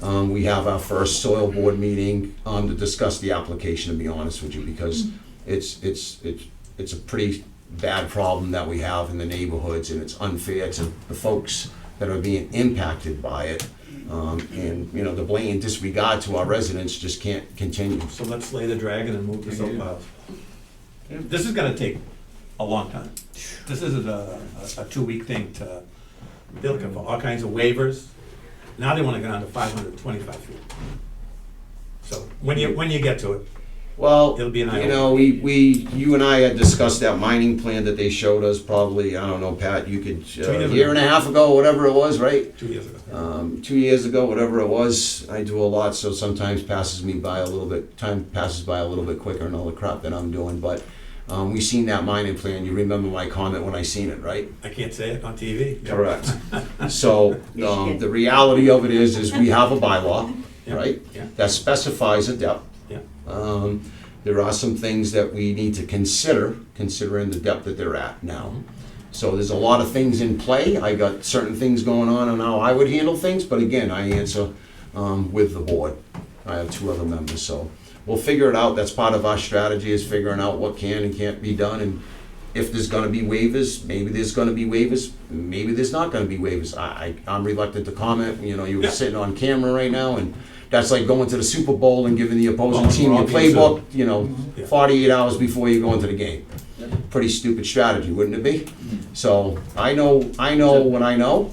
we have our first soil board meeting to discuss the application, to be honest with you, because it's a pretty bad problem that we have in the neighborhoods, and it's unfair to the folks that are being impacted by it. And, you know, the blatant disregard to our residents just can't continue. so let's slay the dragon and move the silt piles. This is gonna take a long time. This isn't a 2-week thing to, they're looking for all kinds of waivers. Now they wanna go down to 525 feet. So when you get to it, Well, It'll be an you know, you and I had discussed that mining plan that they showed us probably, I don't know, Pat, you could, a year and a half ago, whatever it was, right? 2 years ago. 2 years ago, whatever it was. I do a lot, so sometimes passes me by a little bit, time passes by a little bit quicker and all the crap that I'm doing, but we seen that mining plan. You remember my comment when I seen it, right? I can't say it on TV. Correct. So, the reality of it is we have a bylaw, Yeah, right? yeah. That specifies a depth. Yeah. There are some things that we need to consider, considering the depth that they're at now. So there's a lot of things in play. I got certain things going on how I would handle things, but again, I answer with the board. I have 2 other members, so we'll figure it out. That's part of our strategy, is figuring out what can and can't be done, and if there's gonna be waivers, maybe there's gonna be waivers, maybe there's not gonna be waivers. I'm reluctant to comment. You know, you were Yeah. sitting on camera right now, and that's like going to the Super Bowl and giving the opposing Oh, team your wrong answer. playbook, you know, Yeah. 48 hours before you go into the game. Pretty stupid strategy, wouldn't it be? So I know what I know.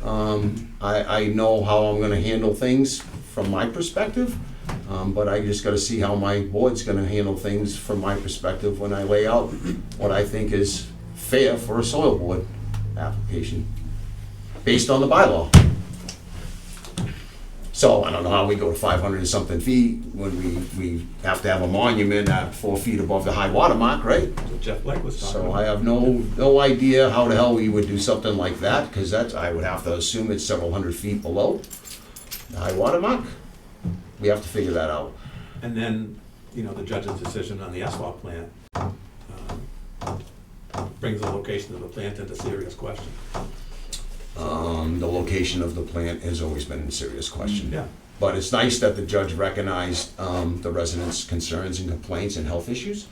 I know how I'm gonna handle things from my perspective, but I just gotta see how my board's gonna handle things from my perspective when I lay out what I think is fair for a soil board application. based on the bylaw. So I don't know how we go to 500 and something feet when we have to have a monument at 4 feet above the high water mark, right? That's what Jeff Blake was talking So about. I have no idea how the hell we would do something like that, because that's, I would have to assume it's several hundred feet below the high water mark. We have to figure that out. And then, you know, the judge's decision on the asphalt plant brings the location of the plant into serious question. The location of the plant has always been in serious question. Yeah. But it's nice that the judge recognized the residents' concerns and complaints and health issues.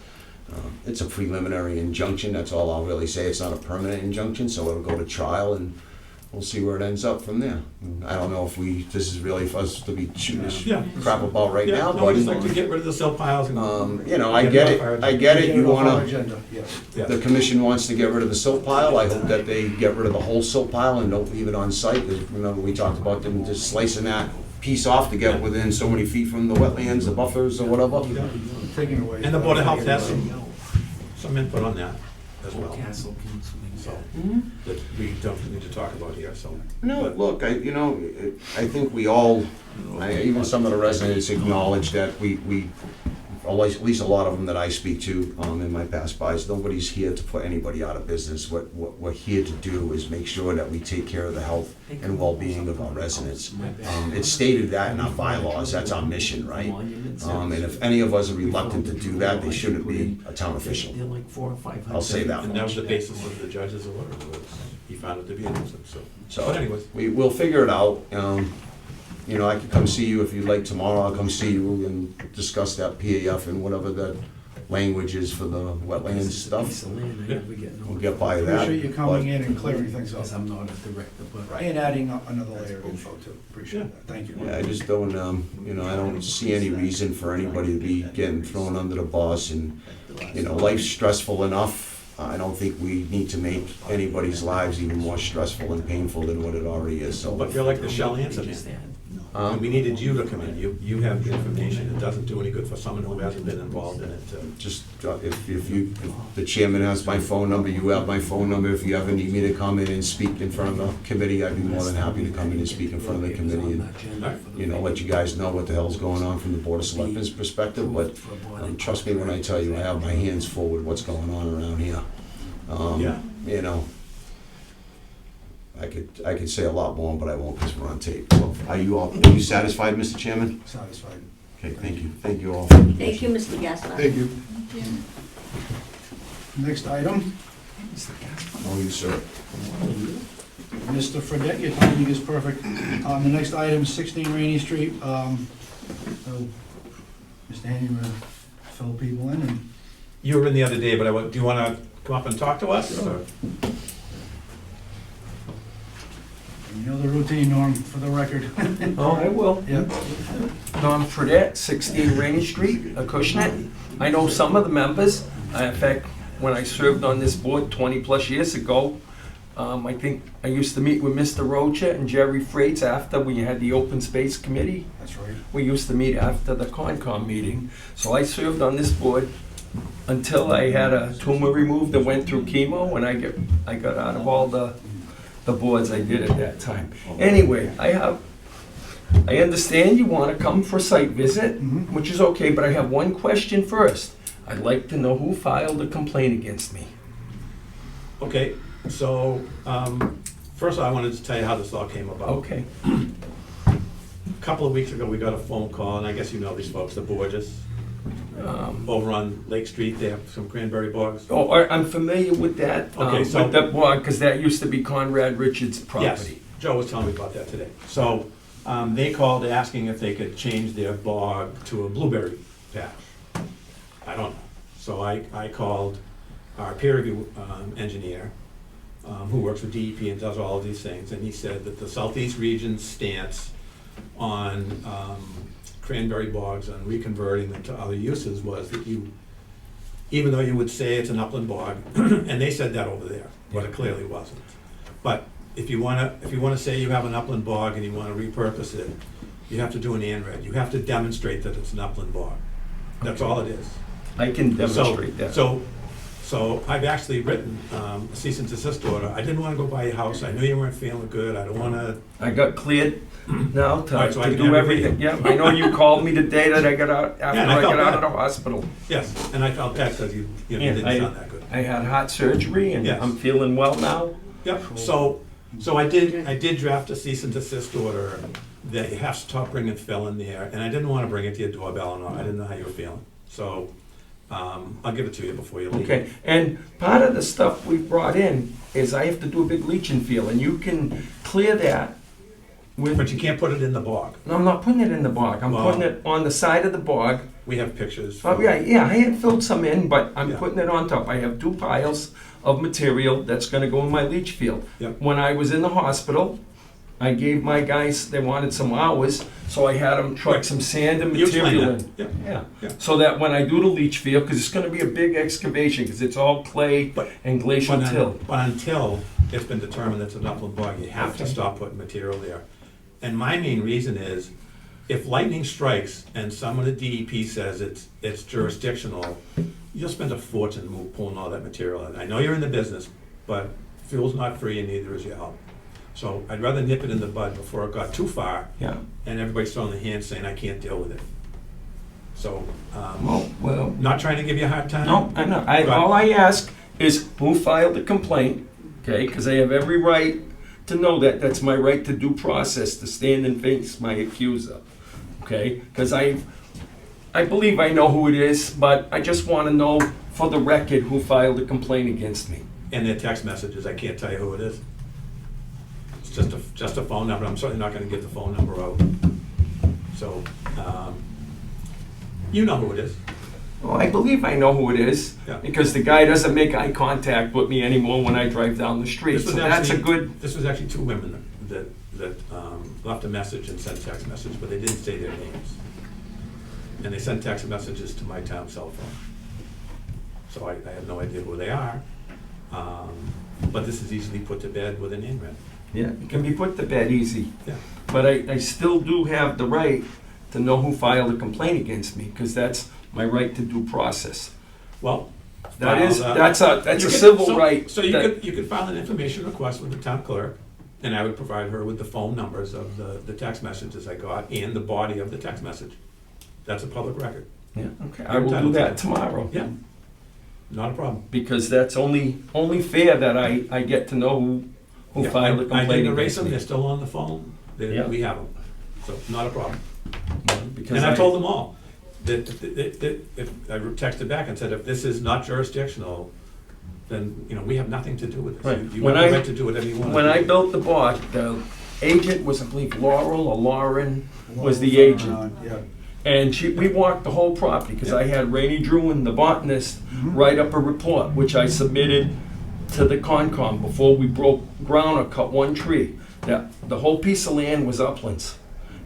It's a preliminary injunction, that's all I'll really say. It's not a permanent injunction, so it'll go to trial and we'll see where it ends up from there. I don't know if this is really for us to be shooting this Yeah. crap about right Yeah, now, no, we just like to but, get rid of the silt piles and. you know, I get it, you Get off our wanna, agenda, yes. Yeah. the commission wants to get rid of the silt pile. I hope that they get rid of the whole silt pile and don't leave it on site. 'Cause remember, we talked about them just slicing that piece off to get within so many feet from the wetlands, the buffers or whatever. Taking it away. And the Board of Health has some input on that as well. So, that we don't need to talk about here, so. No, But- look, I think we all, even some of the residents acknowledge that we, at least a lot of them that I speak to in my past buys, nobody's here to put anybody out of business. What we're here to do is make sure that we take care of the health and well-being of our residents. It's stated that in our bylaws, that's our mission, right? And if any of us are reluctant to do that, they shouldn't be a town official. I'll say that And that was much. the basis of the judge's order, was he found it to be a nuisance, so. But anyways, We'll figure it out. You know, I could come see you if you'd like tomorrow. I'll come see you and discuss that PAF and whatever that language is for the wetlands stuff. We'll get by that. Appreciate you coming in and clearing things up. I'm not a director, but. And adding another layer of info too. Appreciate that. Thank you. Yeah, I just don't, you know, I don't see any reason for anybody to be getting thrown under the bus and, you know, life's stressful enough. I don't think we need to make anybody's lives even more stressful and painful than what it already is, so. but you're like the Shell answer man. And we needed you to come in. You have the information. It doesn't do any good for someone who hasn't been involved in it to. Just, if the chairman has my phone number, you have my phone number. If you ever need me to come in and speak in front of the committee, I'd be more than happy to come in and speak in front of the committee and, you know, let you guys know what the hell's going on from the Board of Selectmen's perspective. But trust me when I tell you, I have my hands full with what's going on around here. Yeah. You know, I could say a lot more, but I won't because we're on tape. So, are you satisfied, Mr. Chairman? Satisfied. Okay, thank you all. Thank you, Mr. Gaspar. Thank you. Next item, Oh, you, sir. Mr. Fredette, your timing is perfect. The next item, 16 Rainy Street. Mr. Haney, will fill people in and You were in the other day, but do you want to come up and talk to us? or- you know the routine, Norm, for the record. Oh, I will. Yeah. Norm Fredette, 16 Rainy Street, Acushnet. I know some of the members. In fact, when I served on this board 20-plus years ago, I think I used to meet with Mr. Rocha and Jerry Freites after we had the Open Space Committee. That's right. We used to meet after the Concom meeting. So I served on this board until I had a tumor removed and went through chemo, and I got out of all the boards I did at that time. Anyway, I understand you want to come for a site visit, which is okay, but I have one question first. I'd like to know who filed a complaint against me. Okay, so, first I wanted to tell you how this all came about. Okay. A couple of weeks ago, we got a phone call, and I guess you know these folks, the Borges, over on Lake Street, they have some cranberry bogs. Oh, I'm familiar with that, Okay, so- with that bog, because that used to be Conrad Richards' Yes, property. Joe was telling me about that today. So, they called asking if they could change their bog to a blueberry patch. I don't know. So I called our peer review engineer, who works with DEP and does all of these things, and he said that the Southeast region's stance on cranberry bogs and reconverting them to other uses was that even though you would say it's an upland bog, and they said that over there, but it clearly wasn't. But if you wanna say you have an upland bog and you wanna repurpose it, you have to do an ANRAD. You have to demonstrate that it's an upland bog. That's all it is. I can demonstrate that. So, So I've actually written a cease and desist order. I didn't want to go by your house. I knew you weren't feeling good. I don't want to. I got cleared now to, Alright, so I to can do have it everything. Yeah, I know you called me the day that I got out, after Yeah, and I I felt got out of bad. the hospital. Yes, and I felt bad because you Yeah, didn't sound that good. I had heart surgery and Yes. I'm feeling well now. Yep, so I did draft a cease and desist order that you have to stop bringing Phil in there, and I didn't want to bring it to your doorbell and all, I didn't know how you were feeling. So, I'll give it to you before you leave. Okay, and part of the stuff we brought in is I have to do a big leaching field, and you can clear that with, But you can't put it in the bog. no, I'm not putting it in the bog, I'm Well- putting it on the side of the bog. We have pictures. Oh, yeah, I had filled some in, but I'm Yeah. putting it on top. I have 2 piles of material that's gonna go in my leach field. Yep. When I was in the hospital, I gave my guys, they wanted some hours, so I had them truck some sand and You explained material that. in. Yep. Yeah, Yeah. so that when I do the leach field, because it's gonna be a big excavation, because it's all clay But- and glacial till. But until it's been determined it's an upland bog, you have to Okay. stop putting material there. And my main reason is, if lightning strikes and someone at DEP says it's jurisdictional, you'll spend a fortune pulling all that material in. I know you're in the business, but fuel's not free and neither is your help. So I'd rather nip it in the bud before it got too far Yeah, and everybody's throwing their hands saying, I can't deal with it. So, well, not trying to give you a hard time. no, I know. Right. All I ask is who filed the complaint, okay? Because I have every right to know that. That's my right to due process, to stand and face my accuser, okay? Because I believe I know who it is, but I just want to know for the record who filed the complaint against me. And their text messages, I can't tell you who it is. It's just a phone number, I'm certainly not gonna give the phone number out. So, you know who it is. Well, I believe I know who it is, Yeah. because the guy doesn't make eye contact with me anymore when I drive down the street. This was So that's a actually- good, This was actually 2 women that left a message and sent text message, but they didn't say their names. And they sent text messages to my town cell phone. So I have no idea who they are. But this is easily put to bed with an INRAD. yeah, it can be put to bed easy. Yeah. But I still do have the right to know who filed a complaint against me, because that's my right to due process. Well. That is, file that's You a could- civil so- right. So you that- could file an information request with the town clerk, and I would provide her with the phone numbers of the text messages I got and the body of the text message. That's a public record. Yeah, okay, I will do that tomorrow. Yeah, not a problem. Because that's only fair that I get to know who Yeah, filed the I complaint didn't erase against them, me. they're still on the phone, Yeah. we have them, so not a problem. Because And I told them all, that if, I texted back and said, if this is not jurisdictional, then, we have nothing to do with this. Right. You When have the I- right to do whatever you want. When I built the bog, the agent was, I believe, Laurel or Lauren was the agent. Yeah. And we walked the whole property, because I had Rainey Druin, the botanist, write up a report, which I submitted to the Concom before we broke ground or cut one tree. That the whole piece of land was uplands.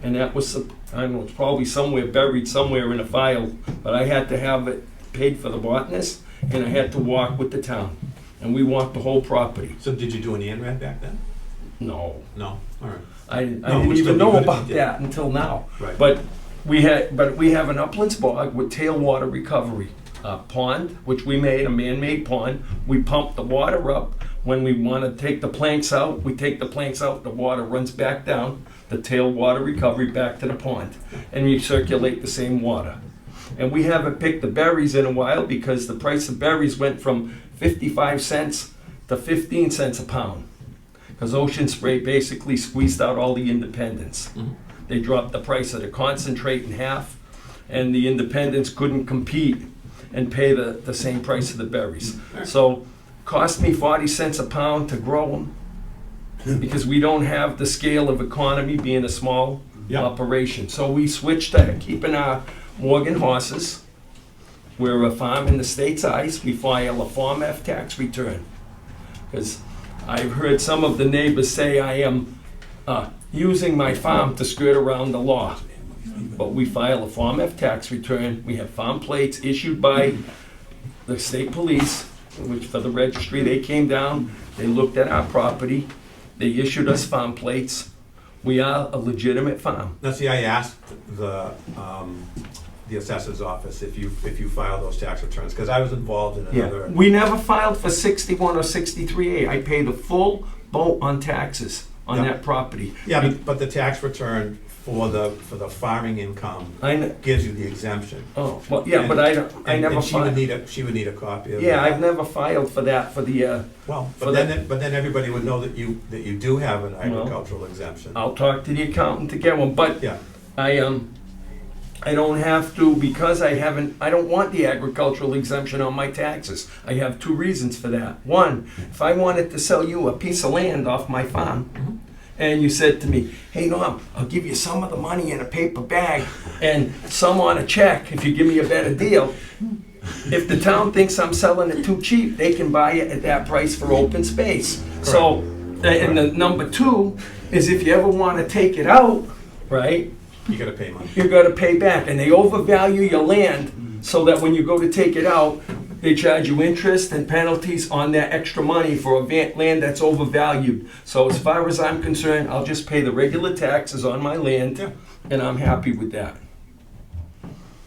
And that was, I don't know, it's probably somewhere buried somewhere in a file, but I had to have it paid for the botanist, and I had to walk with the town. And we walked the whole property. So did you do an INRAD back then? No, No, all right. I No, it didn't would still even be know good if you about did. that until now. Right. But we have an uplands bog with tailwater recovery pond, which we made, a man-made pond. We pump the water up. When we want to take the planks out, we take the planks out, the water runs back down, the tailwater recovery back to the pond, and we circulate the same water. And we haven't picked the berries in a while because the price of berries went from 55 cents to 15 cents a pound. Because Ocean Spray basically squeezed out all the independents. They dropped the price of the concentrate in half, and the independents couldn't compete and pay the same price of the berries. So, cost me 40 cents a pound to grow them, because we don't have the scale of economy being a small operation. So we switched to keeping our Morgan horses. We're a farm in the state's eyes. We file a Form F tax return. Because I've heard some of the neighbors say I am using my farm to skirt around the law. But we file a Form F tax return. We have farm plates issued by the state police, which for the registry, they came down, they looked at our property, they issued us farm plates. We are a legitimate farm. Now, see, I asked the assessor's office if you file those tax returns, because I was involved in Yeah, another. we never filed for 61 or 63A. I pay the full boat on taxes on Yeah. that property. Yeah, but the tax return for the farming income I kn- gives you the exemption. Oh, well, yeah, but I never And she would filed. need a copy of Yeah, that. I've never filed for that, for the, Well, for but then everybody would know that you do have an agricultural exemption. I'll talk to the accountant to get one, but Yeah, I don't have to, because I don't want the agricultural exemption on my taxes. I have two reasons for that. One, if I wanted to sell you a piece of land off my farm, and you said to me, hey Norm, I'll give you some of the money in a paper bag and some on a check if you give me a better deal. If the town thinks I'm selling it too cheap, they can buy it at that price for open space. So, and the number two is if you ever want to take it out, right, you gotta pay money. you gotta pay back, and they overvalue your land, so that when you go to take it out, they charge you interest and penalties on that extra money for land that's overvalued. So as far as I'm concerned, I'll just pay the regular taxes on my land, Yeah. and I'm happy with that.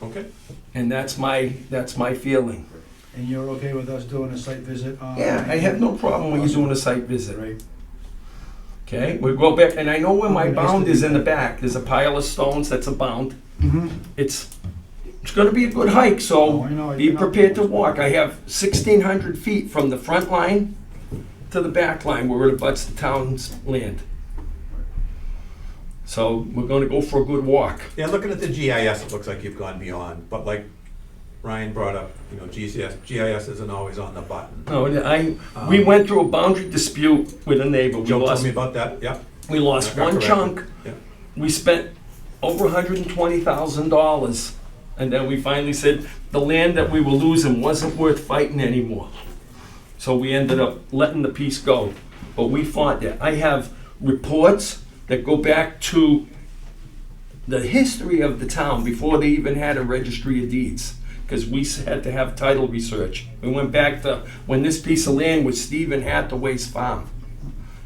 Okay. And that's my feeling. And you're okay with us doing a site visit on? Yeah, I have no problem with you doing a site visit. Right. Okay, we go back, and I know where my bound is in the back. There's a pile of stones, that's a bound. Mm-hmm. It's gonna be a good hike, so Oh, I know. be prepared to walk. I have 1,600 feet from the front line to the back line where it abuts the town's land. So we're gonna go for a good walk. Yeah, looking at the GIS, it looks like you've gone beyond, but like Ryan brought up, GIS isn't always on the button. No, we went through a boundary dispute with a neighbor. Joe told me about that, yeah. We lost Yeah, one correct. chunk. Yeah. We spent over $120,000, and then we finally said the land that we were losing wasn't worth fighting anymore. So we ended up letting the piece go, but we fought that. I have reports that go back to the history of the town before they even had a registry of deeds, because we had to have title research. We went back to when this piece of land was Stephen Hathaway's farm.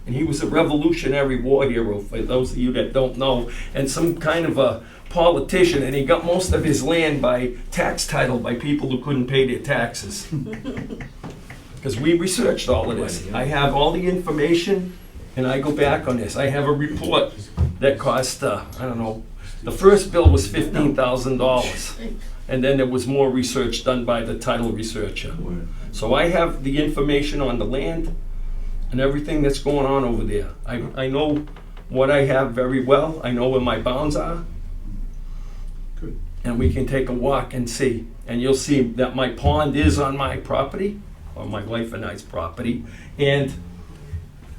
And he was a Revolutionary War hero, for those of you that don't know, and some kind of a politician, and he got most of his land by tax title by people who couldn't pay their taxes. Because we researched all of this. I have all the information, and I go back on this. I have a report that cost, I don't know, the first bill was $15,000. And then there was more research done by the title researcher. So I have the information on the land and everything that's going on over there. I know what I have very well. I know where my bounds are. Good. And we can take a walk and see. And you'll see that my pond is on my property, or my wife and I's property, and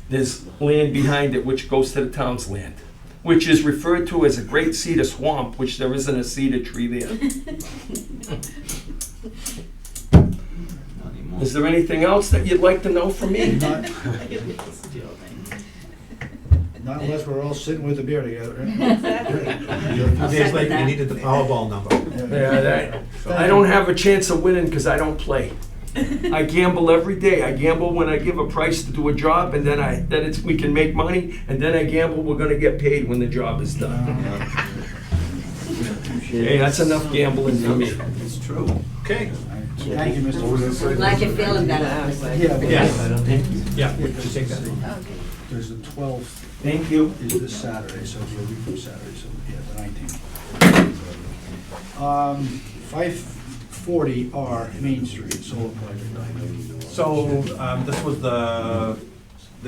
there's land behind it which goes to the town's land, which is referred to as a great cedar swamp, which there isn't a cedar tree there. Is there anything else that you'd like to know from me? Not unless we're all sitting with a beer together. A few days later, you needed the Powerball number. Yeah, I don't have a chance of winning because I don't play. I gamble every day. I gamble when I give a price to do a job, and then we can make money, and then I gamble we're gonna get paid when the job is done. Hey, that's enough gambling for me. It's true. Okay. Thank you, Mr. Woods. I'm glad you're feeling better, honestly. Yeah, but Yeah, just take that. there's the 12th Thank you. is this Saturday, so it'll be a week from Saturday, so yeah, the 19th. 540R Main Street, solar project. So, this was the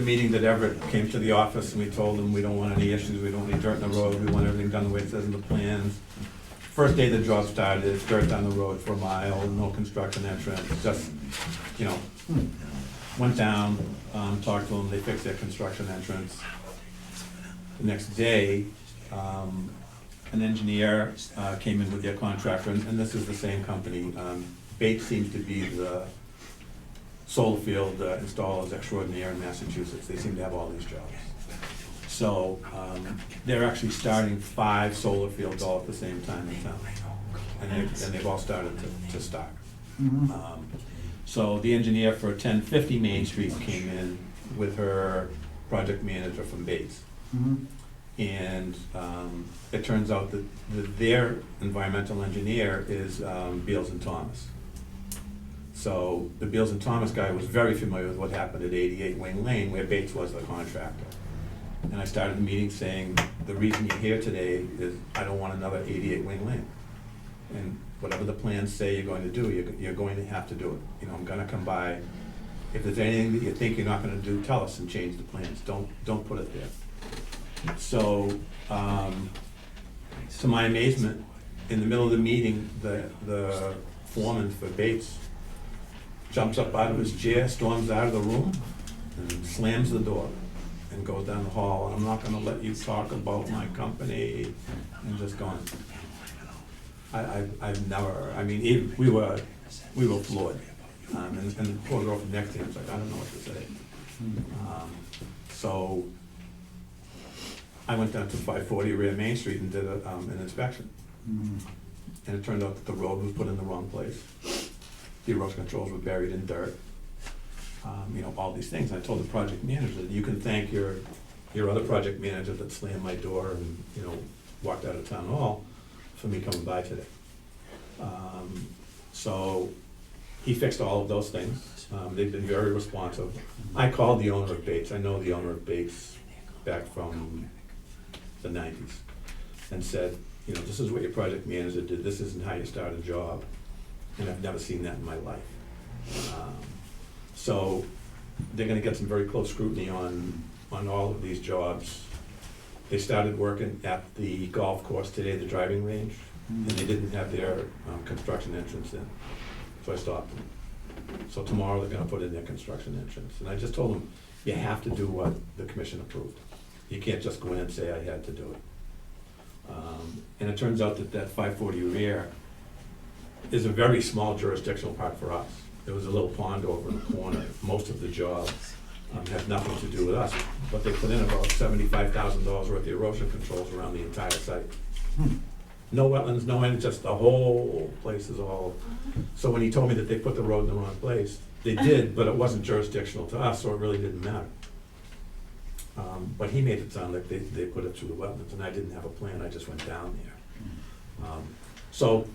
meeting that Everett came to the office and we told him we don't want any issues, we don't need dirt in the road, we want everything done the way it says in the plans. First day the job started, it's dirt down the road for a mile, no construction entrance, just, went down, talked to them, they fixed their construction entrance. The next day, an engineer came in with their contractor, and this is the same company. Bates seems to be the solar field installers extraordinaire in Massachusetts. They seem to have all these jobs. So they're actually starting 5 solar fields all at the same time in town. And they've all started to start. So the engineer for 1050 Main Street came in with her project manager from Bates. And it turns out that their environmental engineer is Beals and Thomas. So the Beals and Thomas guy was very familiar with what happened at 88 Wing Lane, where Bates was the contractor. And I started the meeting saying, the reason you're here today is I don't want another 88 Wing Lane. And whatever the plans say you're going to do, you're going to have to do it. You know, I'm gonna come by. If there's anything that you think you're not gonna do, tell us and change the plans. Don't put it there. So, to my amazement, in the middle of the meeting, the foreman for Bates jumps up out of his chair, storms out of the room, and slams the door, and goes down the hall. I'm not gonna let you talk about my company, and just going. I've never, I mean, we were floored. And the poor girl from next to him was like, I don't know what to say. So I went down to 540 rear Main Street and did an inspection. And it turned out that the road was put in the wrong place. The erosion controls were buried in dirt. You know, all these things. I told the project manager that you can thank your other project manager that slammed my door and, you know, walked out of town hall for me coming by today. So he fixed all of those things. They've been very responsive. I called the owner of Bates. I know the owner of Bates back from the 90s and said, you know, this is what your project manager did. This isn't how you start a job. And I've never seen that in my life. So they're gonna get some very close scrutiny on all of these jobs. They started working at the golf course today, the driving range, and they didn't have their construction entrance in. So I stopped them. So tomorrow they're gonna put in their construction entrance. And I just told them, you have to do what the commission approved. You can't just go in and say I had to do it. And it turns out that 540 rear is a very small jurisdictional part for us. There was a little pond over in the corner. Most of the job has nothing to do with us, but they put in about $75,000 worth of erosion controls around the entire site. No wetlands, no end, just the whole place is all. So when he told me that they put the road in the wrong place, they did, but it wasn't jurisdictional to us, so it really didn't matter. But he made it sound like they put it through the wetlands, and I didn't have a plan, I just went down there. So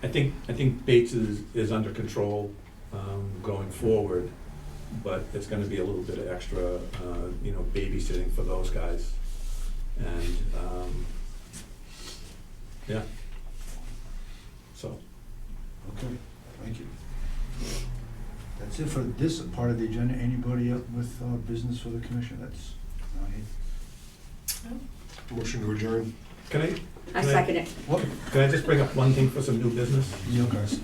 I think Bates is under control going forward, but it's gonna be a little bit of extra, you know, babysitting for those guys. And, yeah. So. Okay, thank you. That's it for this part of the agenda. Anybody up with business for the commission? That's not it. Motion to adjourn. I second it. What? Can I just bring up one thing for some new business? You guys.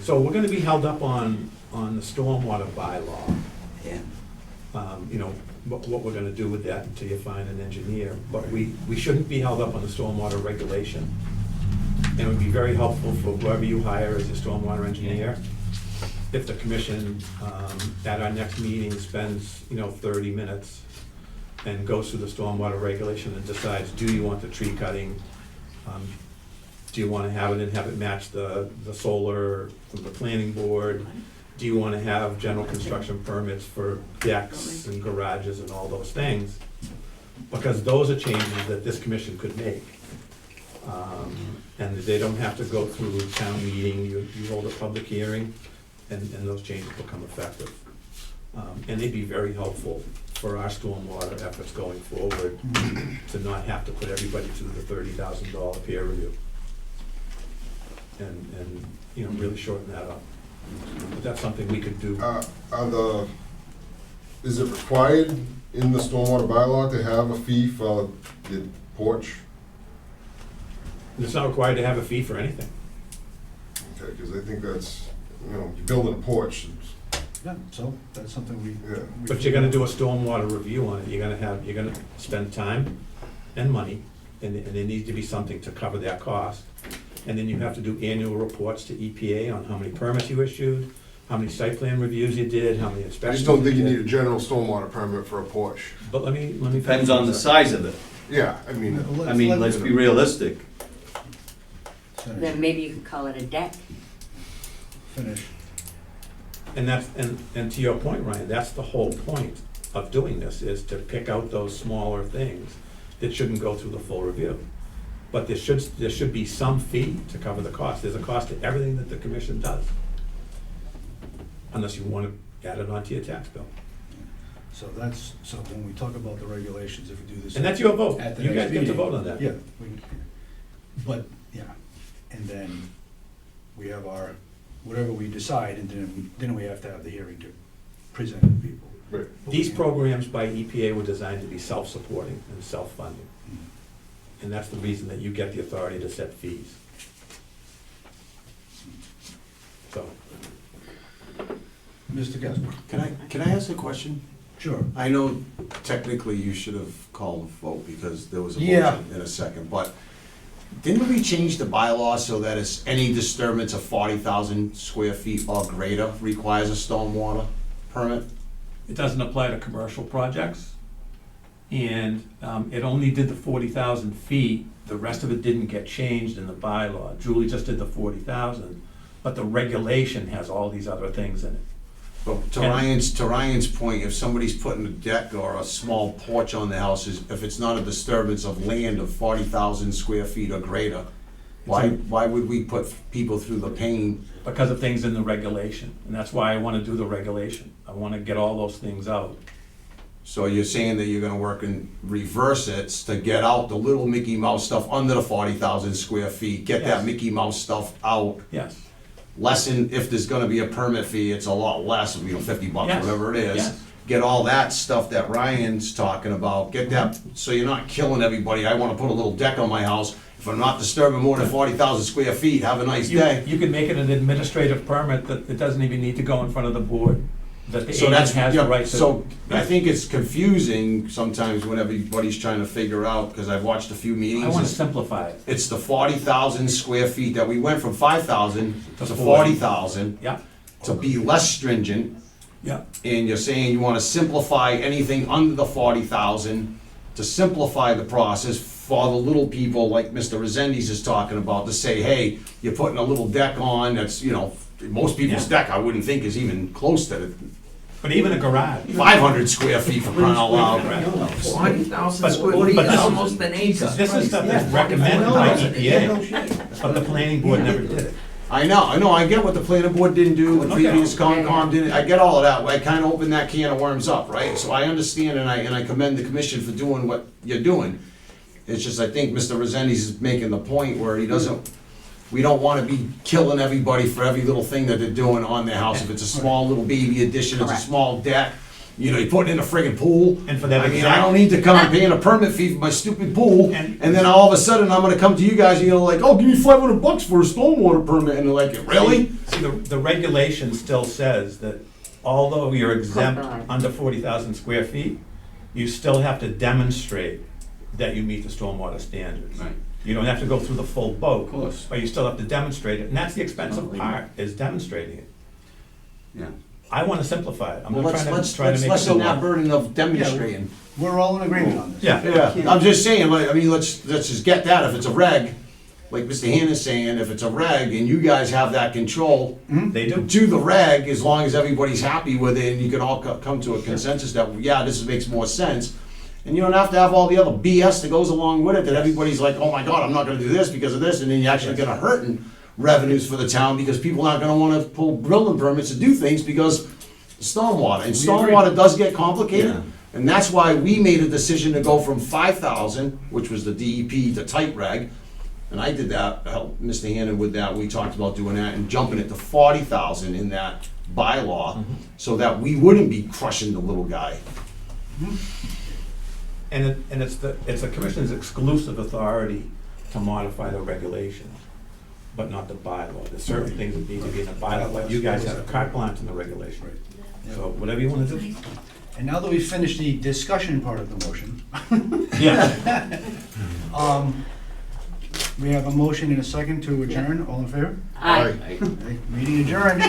So we're gonna be held up on the stormwater bylaw. Yeah. You know, what we're gonna do with that until you find an engineer. But we shouldn't be held up on the stormwater regulation. And it would be very helpful for whoever you hire as a stormwater engineer, if the commission, at our next meeting, spends, you know, 30 minutes and goes through the stormwater regulation and decides, do you want the tree cutting? Do you wanna have it match the solar from the planning board? Do you wanna have general construction permits for decks and garages and all those things? Because those are changes that this commission could make. And they don't have to go through town meeting, you hold a public hearing, and those changes become effective. And they'd be very helpful for our stormwater efforts going forward, to not have to put everybody through the $30,000 peer review. And, you know, really shorten that up. But that's something we could do. Is it required in the stormwater bylaw to have a fee for the porch? It's not required to have a fee for anything. Okay, because I think that's, you know, you're building a porch, Yeah, so that's something we. yeah. But you're gonna do a stormwater review on it, you're gonna spend time and money, and there needs to be something to cover that cost. And then you have to do annual reports to EPA on how many permits you issued, how many site plan reviews you did, how many I inspections. just don't think you did. need a general stormwater permit for a porch. But let me. Depends on the size of it. Yeah, I mean, Let's be realistic. Then maybe you could call it a deck. Finish. And that's, and to your point, Ryan, that's the whole point of doing this, is to pick out those smaller things it shouldn't go through the full review. But there should be some fee to cover the cost. There's a cost to everything that the commission does. Unless you want to add it onto your tax bill. So so when we talk about the regulations, if we do this. And that's your vote. At the You next guys get to meeting. vote on that. Yeah, but, yeah, and then we have our, whatever we decide, and then we have to have the hearing to present to people. Right. These programs by EPA were designed to be self-supporting and self-funding. And that's the reason that you get the authority to set fees. So, Mr. Gasper? Can I ask a question? Sure. I know technically you should have called a vote because there was a Yeah. motion in a second, but didn't we change the bylaw so that it's any disturbance of 40,000 square feet or greater requires a stormwater permit? it doesn't apply to commercial projects. And it only did the 40,000 feet. The rest of it didn't get changed in the bylaw. Julie just did the 40,000, but the regulation has all these other things in it. But to Ryan's point, if somebody's putting a deck or a small porch on their house, if it's not a disturbance of land of 40,000 square feet or greater, why would we put people through the pain? Because of things in the regulation, and that's why I want to do the regulation. I want to get all those things out. So you're saying that you're gonna work and reverse it to get out the little Mickey Mouse stuff under the 40,000 square feet, get that Yes. Mickey Mouse stuff out, Yes. lessen, if there's gonna be a permit fee, it's a lot less, $50, Yes. whatever it is. Yes. Get all that stuff that Ryan's talking about, get that, so you're not killing everybody. I wanna put a little deck on my house. If I'm not disturbing more than 40,000 square feet, have a nice day. You can make it an administrative permit that it doesn't even need to go in front of the board, that the So agent that's, has the yeah, right to. so I think it's confusing sometimes when everybody's trying to figure out, because I've watched a few meetings. I want to simplify it. It's the 40,000 square feet that we went from 5,000 To to 40. 40,000 Yeah, to be less stringent. yeah. And you're saying you want to simplify anything under the 40,000 to simplify the process for the little people like Mr. Resendes is talking about, to say, hey, you're putting a little deck on that's, most people's Yeah. deck I wouldn't think is even close to But even a garage. 500 square feet for crying out loud. 40,000 But- square but feet is this- almost an acre. This is stuff that's recommended by EPA, but the planning board never did it. I know, I get what the planning board didn't do, the Okay. previous Concom didn't, I get all of that, I kinda opened that can of worms up, right? So I understand and I commend the commission for doing what you're doing. It's just, I think Mr. Resendes is making the point where we don't wanna be killing everybody for every little thing that they're doing on their house. If it's a small little baby addition, it's a Correct. small deck, you're putting in a friggin' pool. And for that I mean, exact- I don't need to come and paying a permit fee for my stupid pool, And- and then all of a sudden I'm gonna come to you guys and you're like, oh, give me $500 for a stormwater permit, and they're like, really? See, the regulation still says that although you're exempt Comply. under 40,000 square feet, you still have to demonstrate that you meet the stormwater standards. Right. You don't have to go through the full boat. Of course. But you still have to demonstrate it, and that's the expensive part, is demonstrating it. Yeah. I want to simplify it. I'm Well, not let's trying to make it lessen go that on. burden of demonstrating. We're all in agreement on this. Yeah, Yeah, I'm just saying, let's just get that, if it's a reg, like Mr. Hannah's saying, if it's a reg and you guys have that control, they do. do the reg, as long as everybody's happy with it and you can all come to a consensus that, yeah, this makes more sense. And you don't have to have all the other BS that goes along with it, that everybody's like, oh my God, I'm not gonna do this because of this, and then you're actually gonna hurt in revenues for the town because people aren't gonna wanna pull building permits to do things because stormwater, and stormwater does get complicated. Yeah. And that's why we made a decision to go from 5,000, which was the DEP, the tight reg, and I did that, helped Mr. Hannon with that, we talked about doing that, and jumping it to 40,000 in that bylaw, so that we wouldn't be crushing the little guy. And it's the commission's exclusive authority to modify the regulations, but not the bylaw. There's certain things that need to be in the bylaw, but you guys have a carte blanche in the regulation. So whatever you want to do. And now that we've finished the discussion part of the motion, Yeah. we have a motion and a second to adjourn. All in favor? Aye. Okay, meeting adjourned.